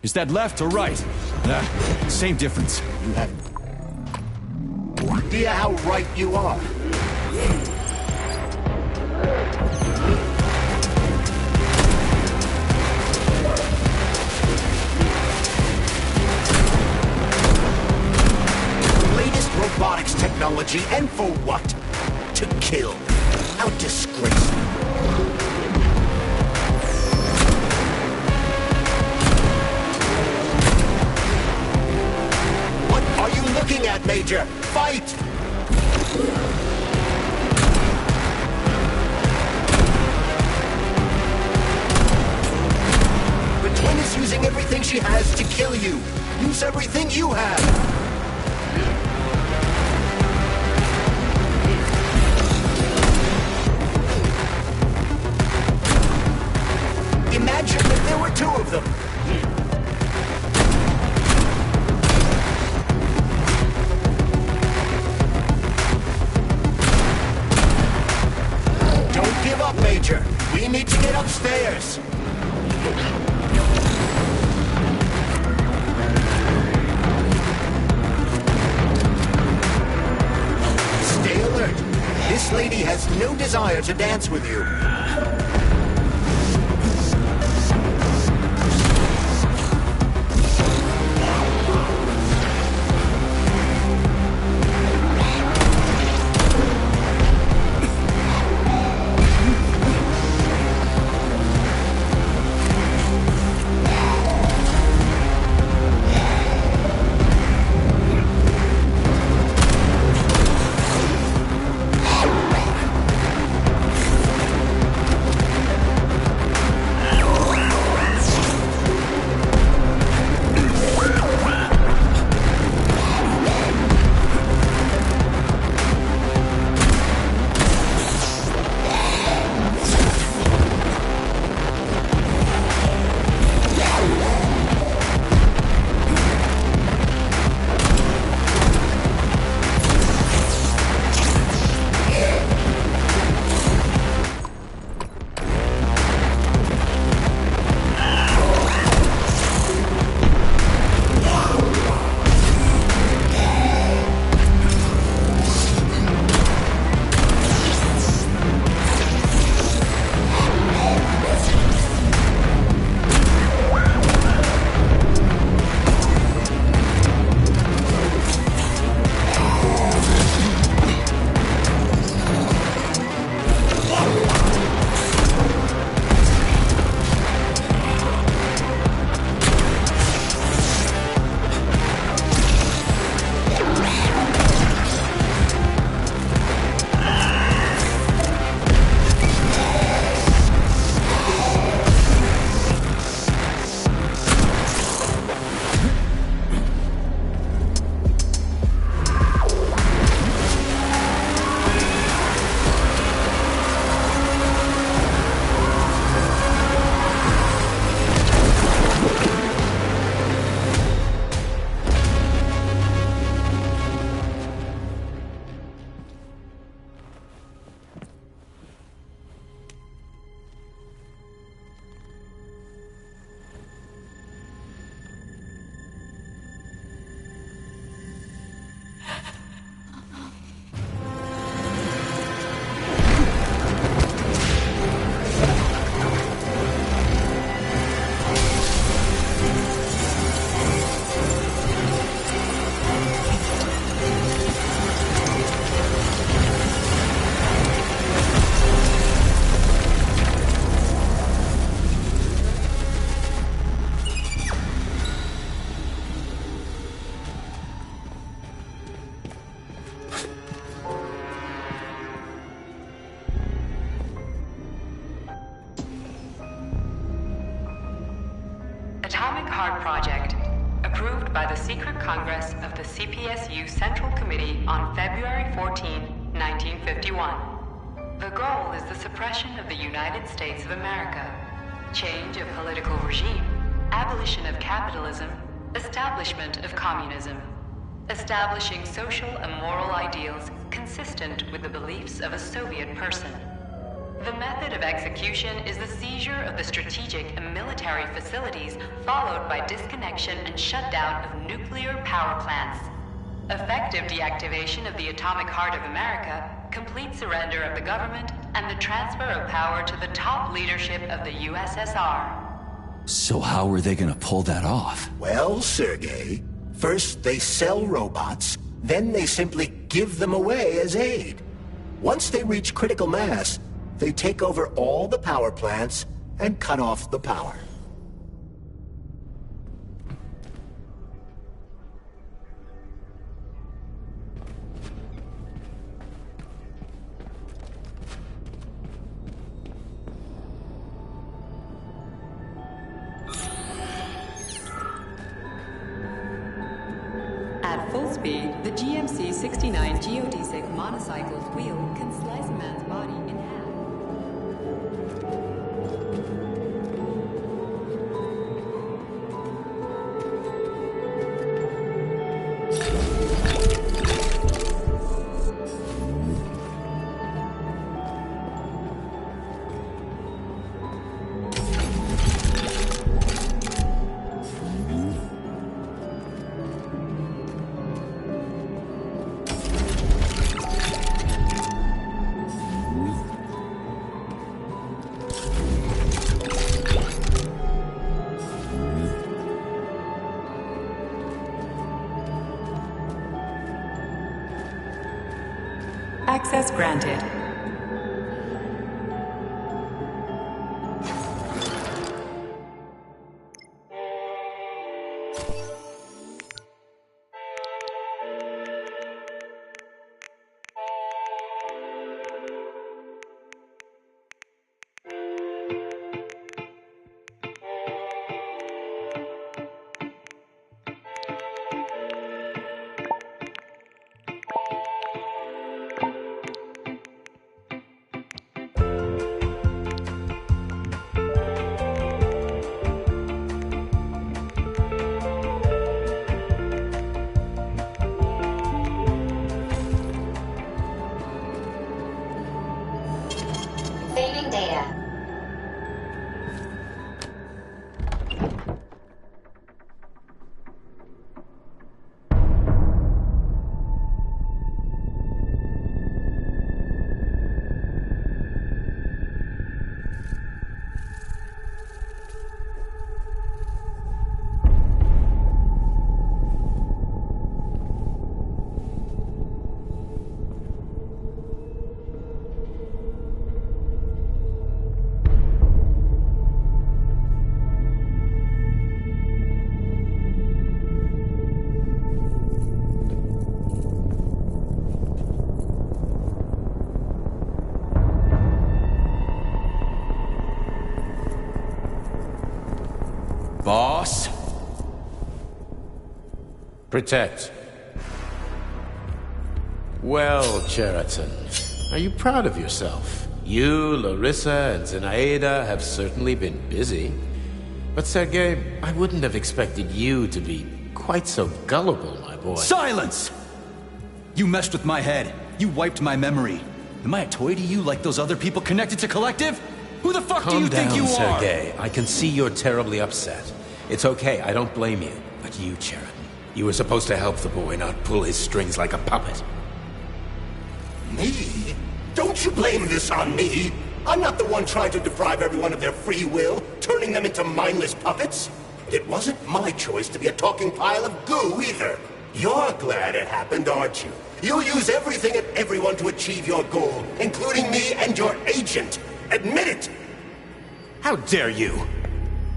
B: Is that left or right? Same difference.
A: You have no idea how right you are. The latest robotics technology, and for what? To kill. How disgraceful. What are you looking at, Major? Fight! The twin is using everything she has to kill you. Use everything you have. Imagine if there were two of them. Don't give up, Major. We need to get upstairs. Stay alert. This lady has no desire to dance with you.
F: Atomic Heart Project, approved by the Secret Congress of the CPSU Central Committee on February 14, 1951. The goal is the suppression of the United States of America, change of political regime, abolition of capitalism, establishment of communism, establishing social and moral ideals consistent with the beliefs of a Soviet person. The method of execution is the seizure of the strategic and military facilities, followed by disconnection and shutdown of nuclear power plants. Effective deactivation of the atomic heart of America, complete surrender of the government, and the transfer of power to the top leadership of the USSR.
B: So how are they gonna pull that off?
A: Well, Sergei, first they sell robots, then they simply give them away as aid. Once they reach critical mass, they take over all the power plants and cut off the power.
F: At full speed, the GMC 69 geodesic monocycle's wheel can slice a man's body in half. Access granted.
M: Saving data.
B: Boss?
C: Protect. Well, Cheriton, are you proud of yourself? You, Larissa, and Zinaida have certainly been busy. But Sergei, I wouldn't have expected you to be quite so gullible, my boy.
B: Silence! You messed with my head. You wiped my memory. Am I a toy to you like those other people connected to Collective? Who the fuck do you think you are?
C: Calm down, Sergei. I can see you're terribly upset. It's okay, I don't blame you. But you, Cheriton, you were supposed to help the boy, not pull his strings like a puppet.
A: Me? Don't you blame this on me? I'm not the one trying to deprive everyone of their free will, turning them into mindless puppets. It wasn't my choice to be a talking pile of goo either. You're glad it happened, aren't you? You'll use everything and everyone to achieve your goal, including me and your agent. Admit it!
C: How dare you?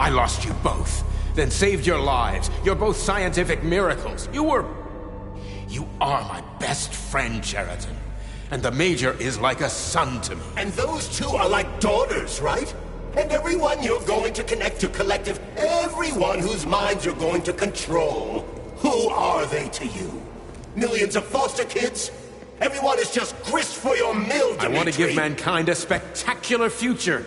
C: I lost you both, then saved your lives. You're both scientific miracles. You are my best friend, Cheriton. And the Major is like a son to me.
A: And those two are like daughters, right? And everyone you're going to connect to collective, everyone whose minds you're going to control. Who are they to you? Millions of foster kids? Everyone is just grist for your mill, Dimitri.
C: I want to give mankind a spectacular future.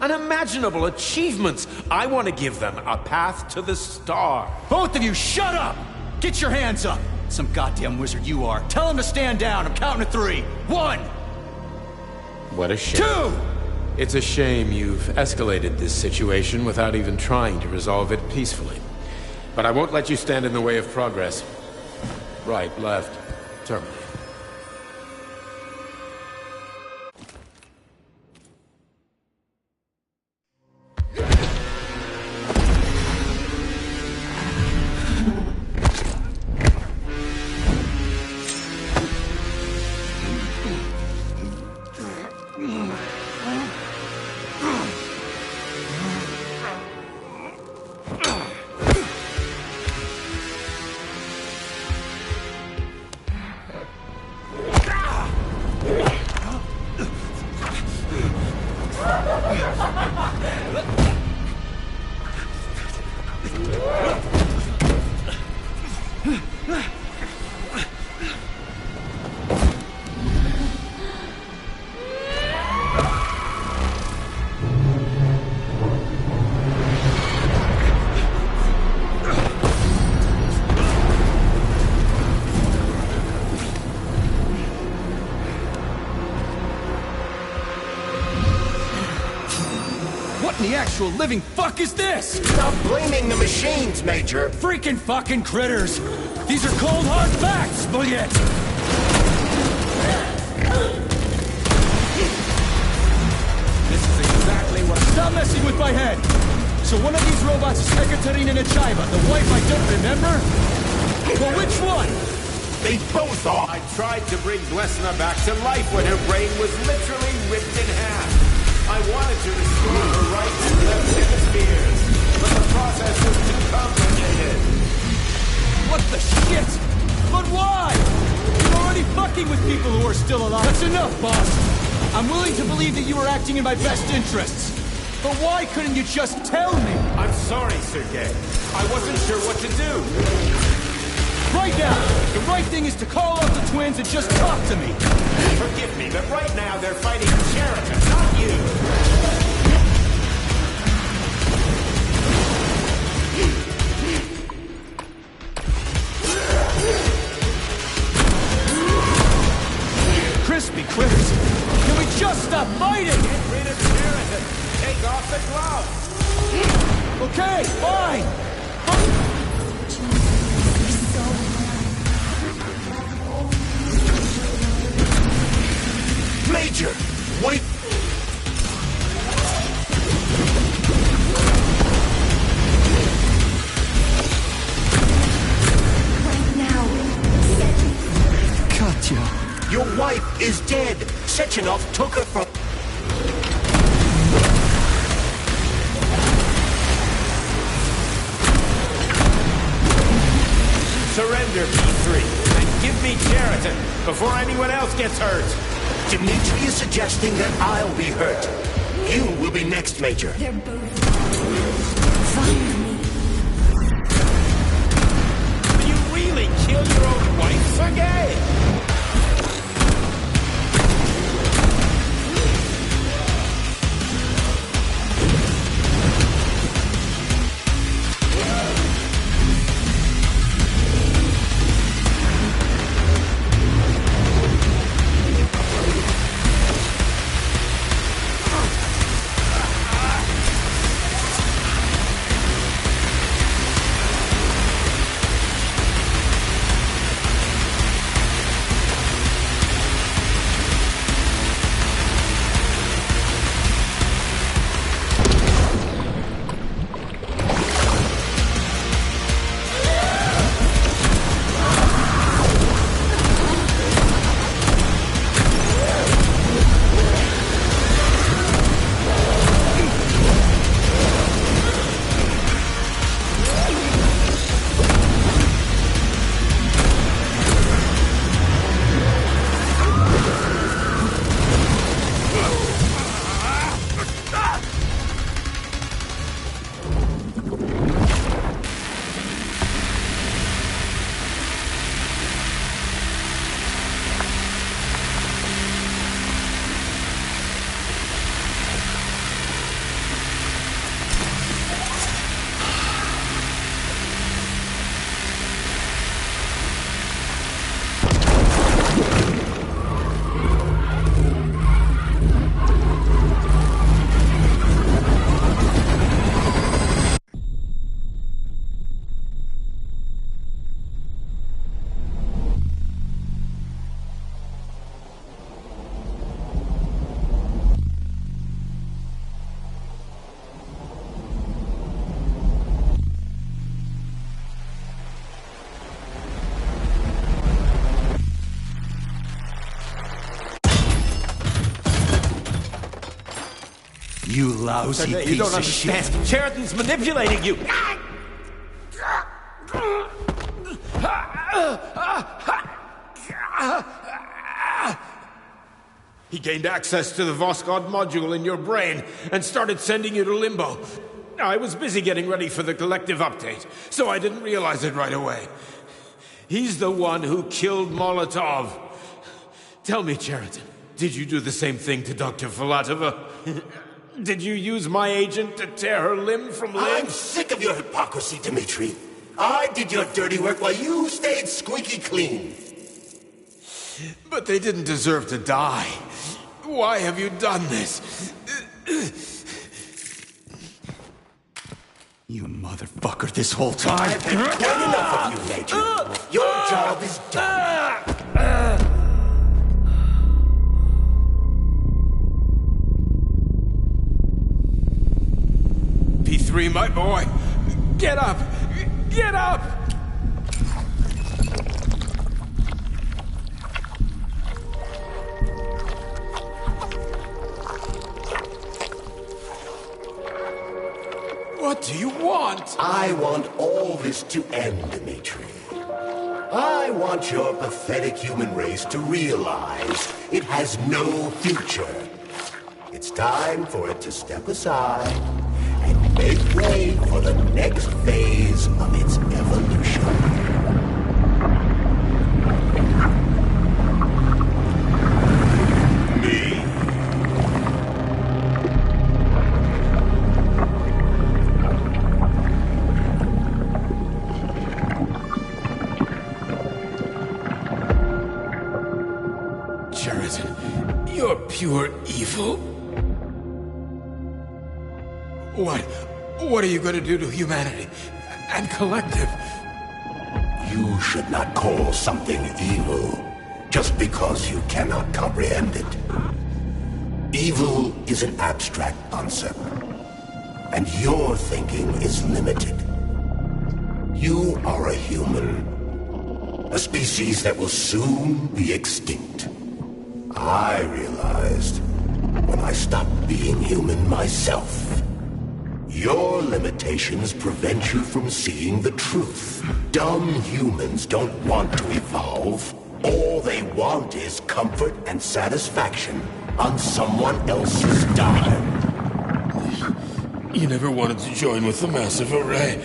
C: Unimaginable achievements. I want to give them a path to the star.
B: Both of you, shut up! Get your hands up! Some goddamn wizard you are. Tell him to stand down. I'm counting to 3. 1!
C: What a shame.
B: 2!
C: It's a shame you've escalated this situation without even trying to resolve it peacefully. But I won't let you stand in the way of progress. Right, left, terminate.
B: The actual living fuck is this?
A: Stop blaming the machines, Major.
B: Freaking fucking critters. These are cold hard facts, Bullet. This is exactly what... Stop messing with my head. So one of these robots is Ekaterina Nechaeva, the wife I don't remember? Well, which one?
A: They both are.
C: I tried to bring Blesna back to life when her brain was literally ripped in half. I wanted to restore her right to left hemispheres, but the process was too complicated.
B: What the shit? But why? You're already fucking with people who are still alive. That's enough, boss. I'm willing to believe that you were acting in my best interests. But why couldn't you just tell me?
C: I'm sorry, Sergei. I wasn't sure what to do.
B: Right now, the right thing is to call up the twins and just talk to me.
C: Forgive me, but right now they're fighting Sheraton, not you.
B: Crispy critters. Can we just stop fighting?
C: Get rid of Sheraton. Take off the glove.
B: Okay, fine.
A: Major, wait!
N: Right now.
B: Katya.
A: Your wife is dead. Sechenov took her from...
C: Surrender, P3, and give me Sheraton before anyone else gets hurt.
A: Dimitri is suggesting that I'll be hurt. You will be next, Major.
N: They're both... Find me.
C: Will you really kill your own wife, Sergei?
B: You lousy
C: You
B: piece
C: don't
B: of
C: understand.
B: shit.
C: Sheraton's manipulating you. He gained access to the Voskhod module in your brain and started sending you to limbo. I was busy getting ready for the collective update, so I didn't realize it right away. He's the one who killed Molotov. Tell me, Sheraton, did you do the same thing to Dr. Filatova? Did you use my agent to tear her limb from limb?
A: I'm sick of your hypocrisy, Dmitri. I did your dirty work while you stayed squeaky clean.
C: But they didn't deserve to die. Why have you done this?
B: You motherfucker this whole time.
A: I've had quite enough of you, Major. Your job is done.
C: P3, my boy. Get up! Get up! What do you want?
A: I want all this to end, Dmitri. I want your pathetic human race to realize it has no future. It's time for it to step aside and make way for the next phase of its evolution.
C: You're pure evil? What are you going to do to humanity and collective?
A: You should not call something evil just because you cannot comprehend it. Evil is an abstract concept, and your thinking is limited. You are a human, a species that will soon be extinct. I realized when I stopped being human myself. Your limitations prevent you from seeing the truth. Dumb humans don't want to evolve. All they want is comfort and satisfaction on someone else's dime.
C: You never wanted to join with the massive array.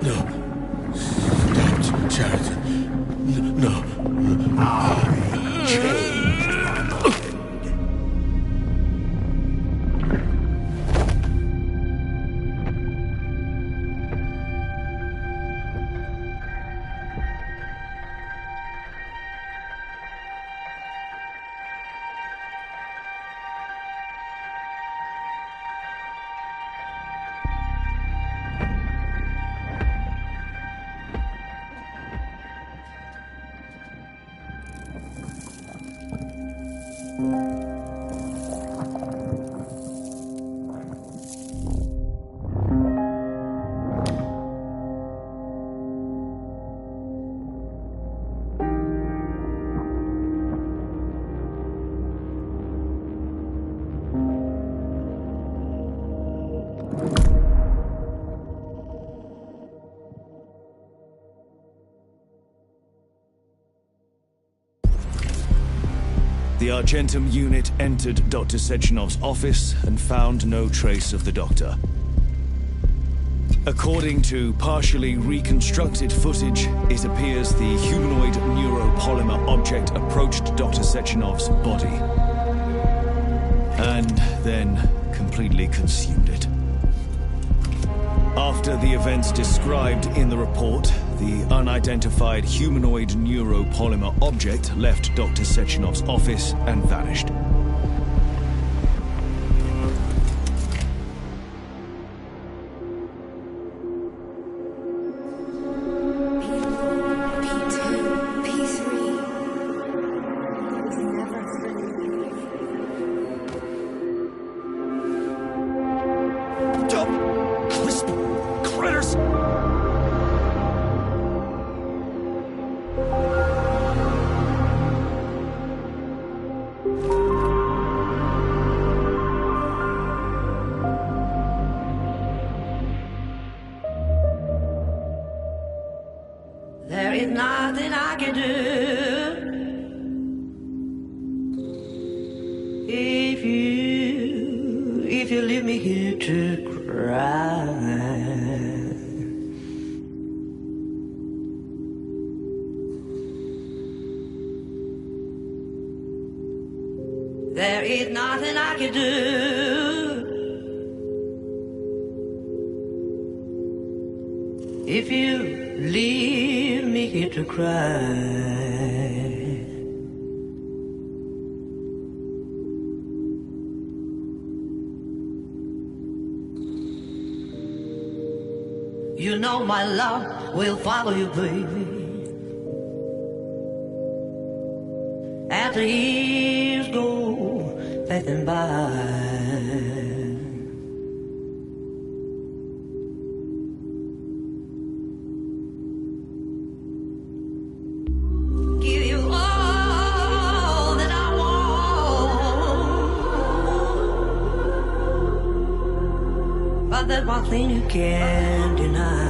C: No. Don't, Sheraton. No.
A: I changed.
O: The Argentum unit entered Dr. Sechenov's office and found no trace of the doctor. According to partially reconstructed footage, it appears the humanoid neuropolymer object approached Dr. Sechenov's body and then completely consumed it. After the events described in the report, the unidentified humanoid neuropolymer object left Dr. Sechenov's office and vanished.
P: is nothing I can do. If you leave me here to cry. There is nothing I can do. If you leave me here to cry. You know my love will follow you, baby. After years go passing by. Give you all that I want, but there's one thing you can't deny.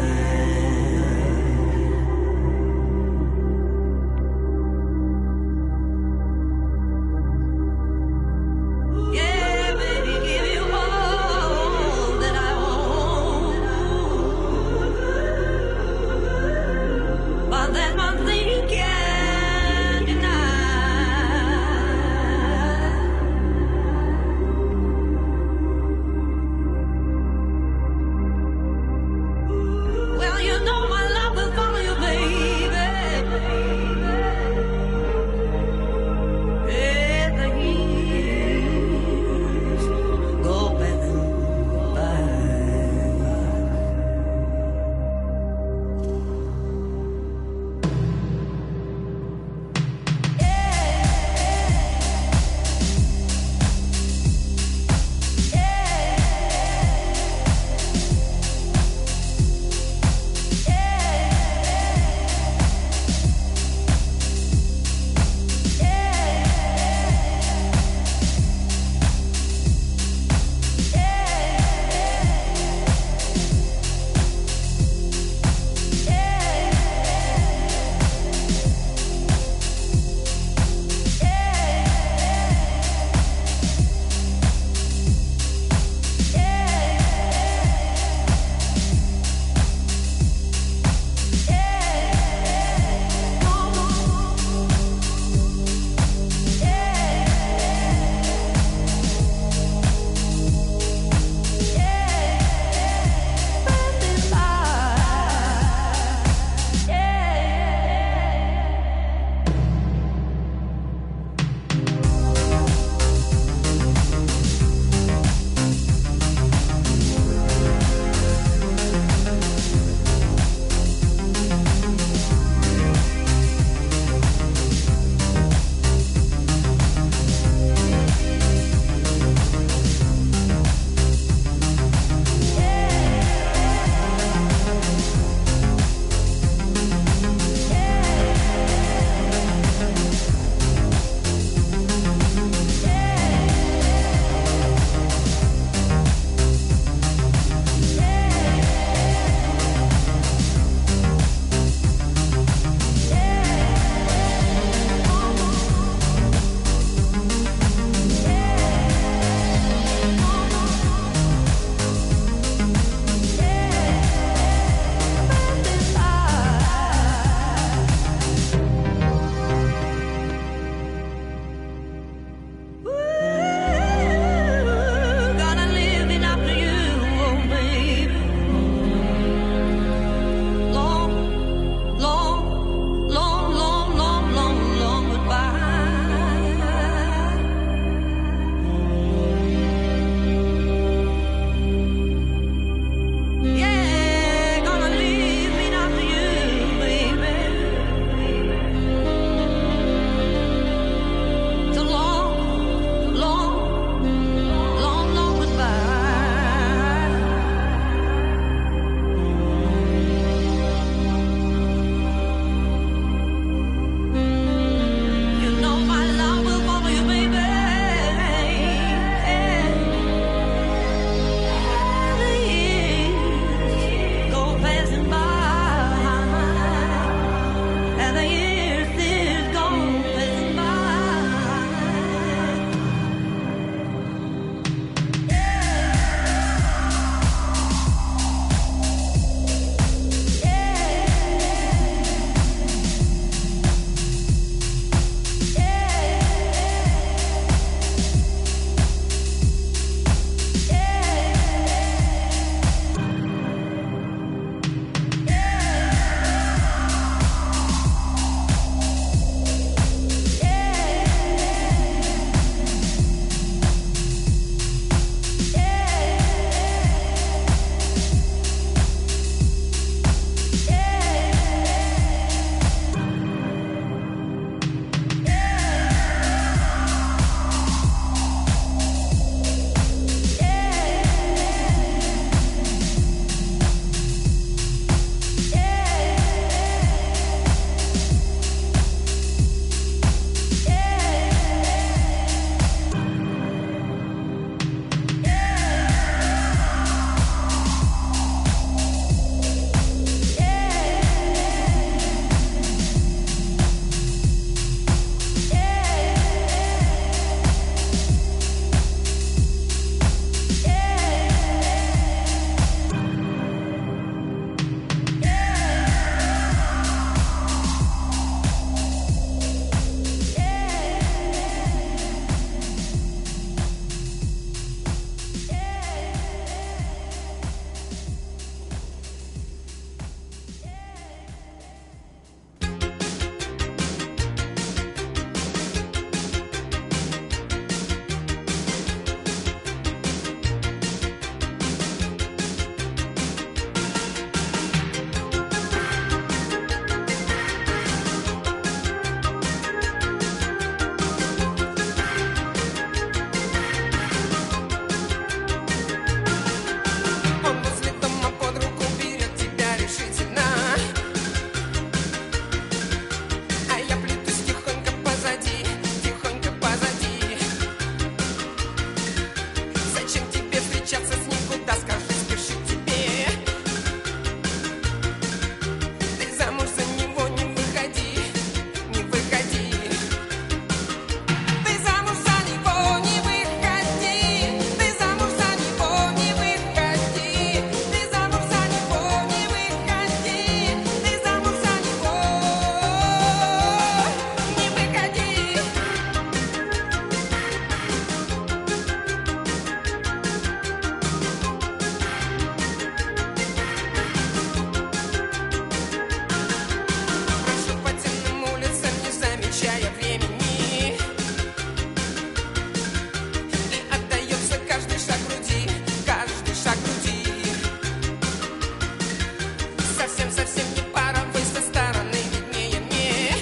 Q: совсем-совсем не паровой, со стороны виднее мне.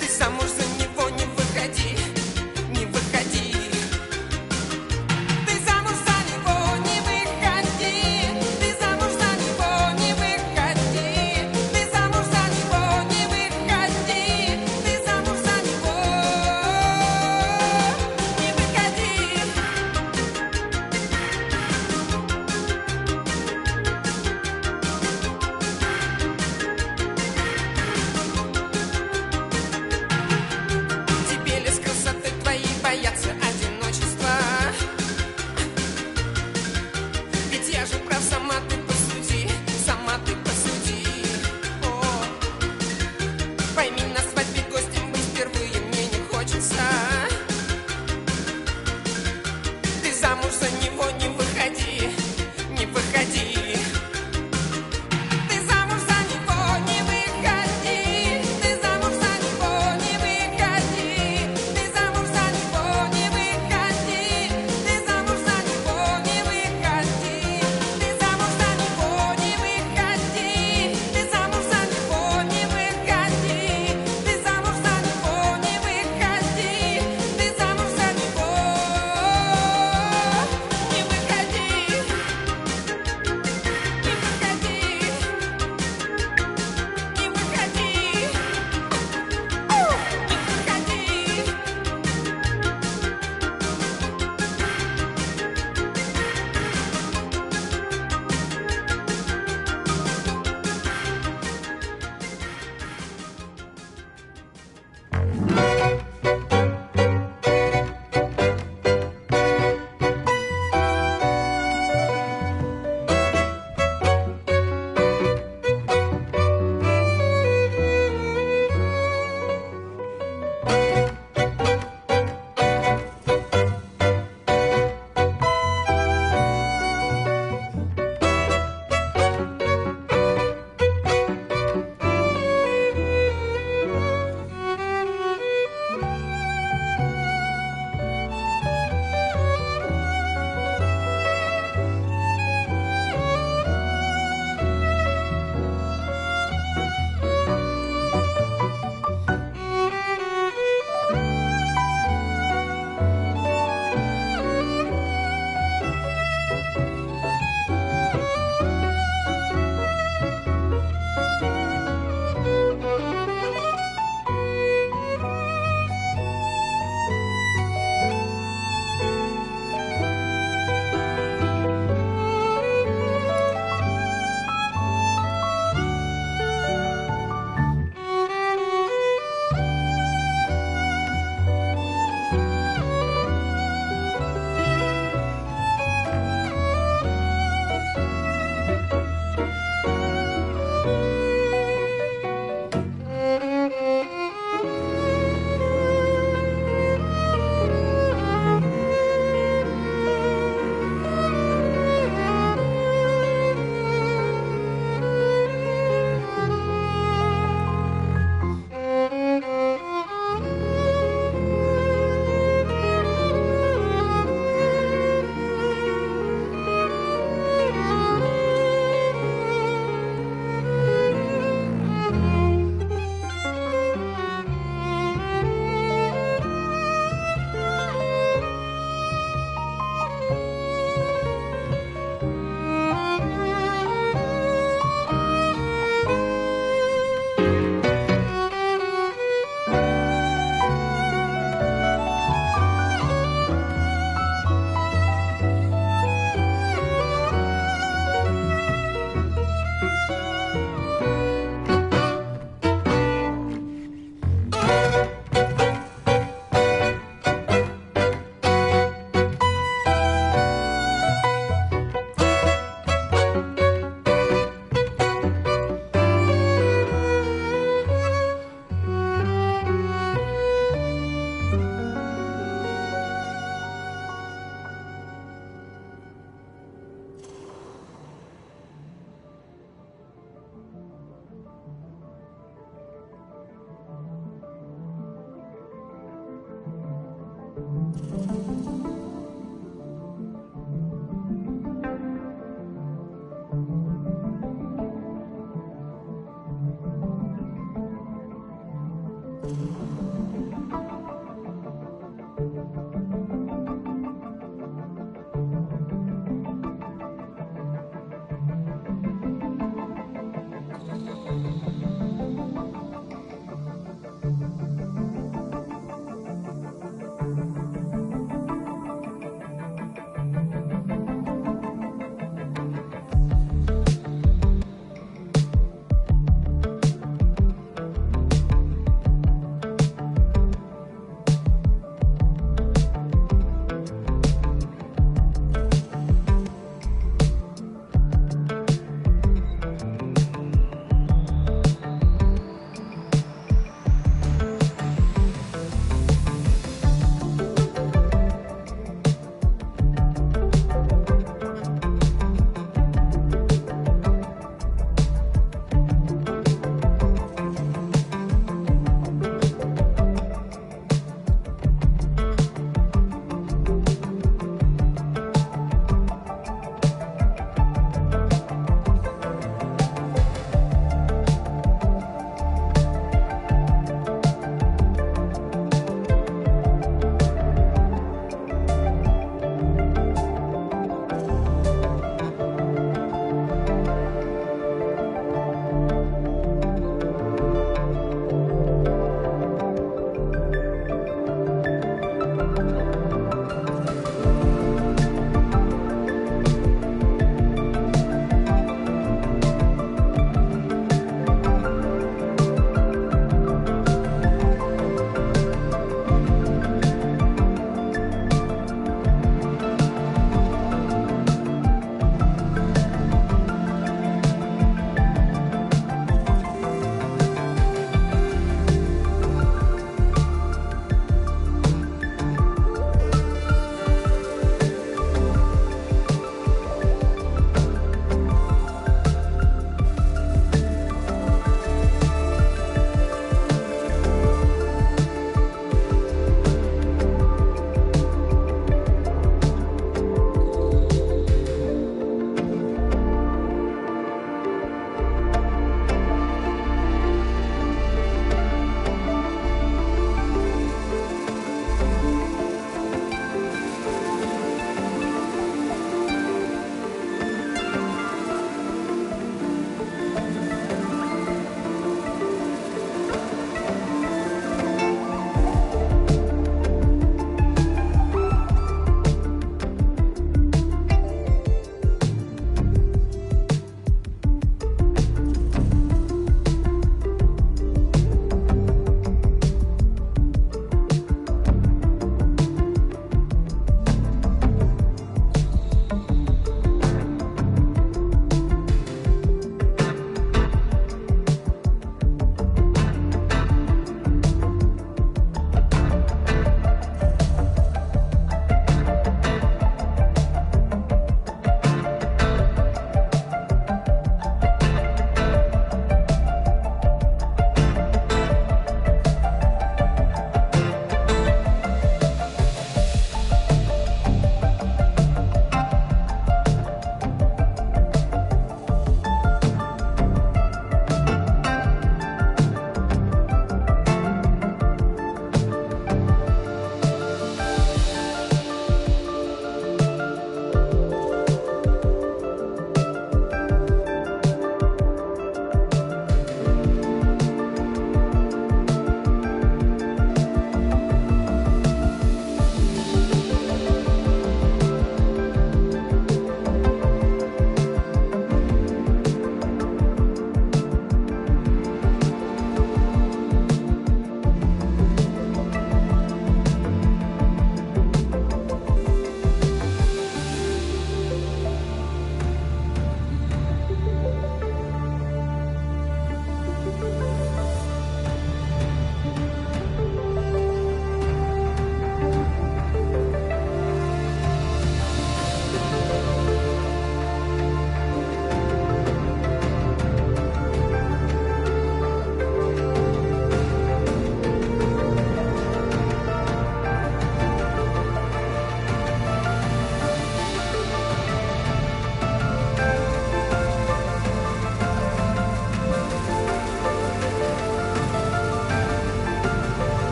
Q: Ты замуж за него не выходи, не выходи. Ты замуж за него не выходи, ты замуж за него не выходи, ты замуж за него не выходи, ты замуж за него не выходи.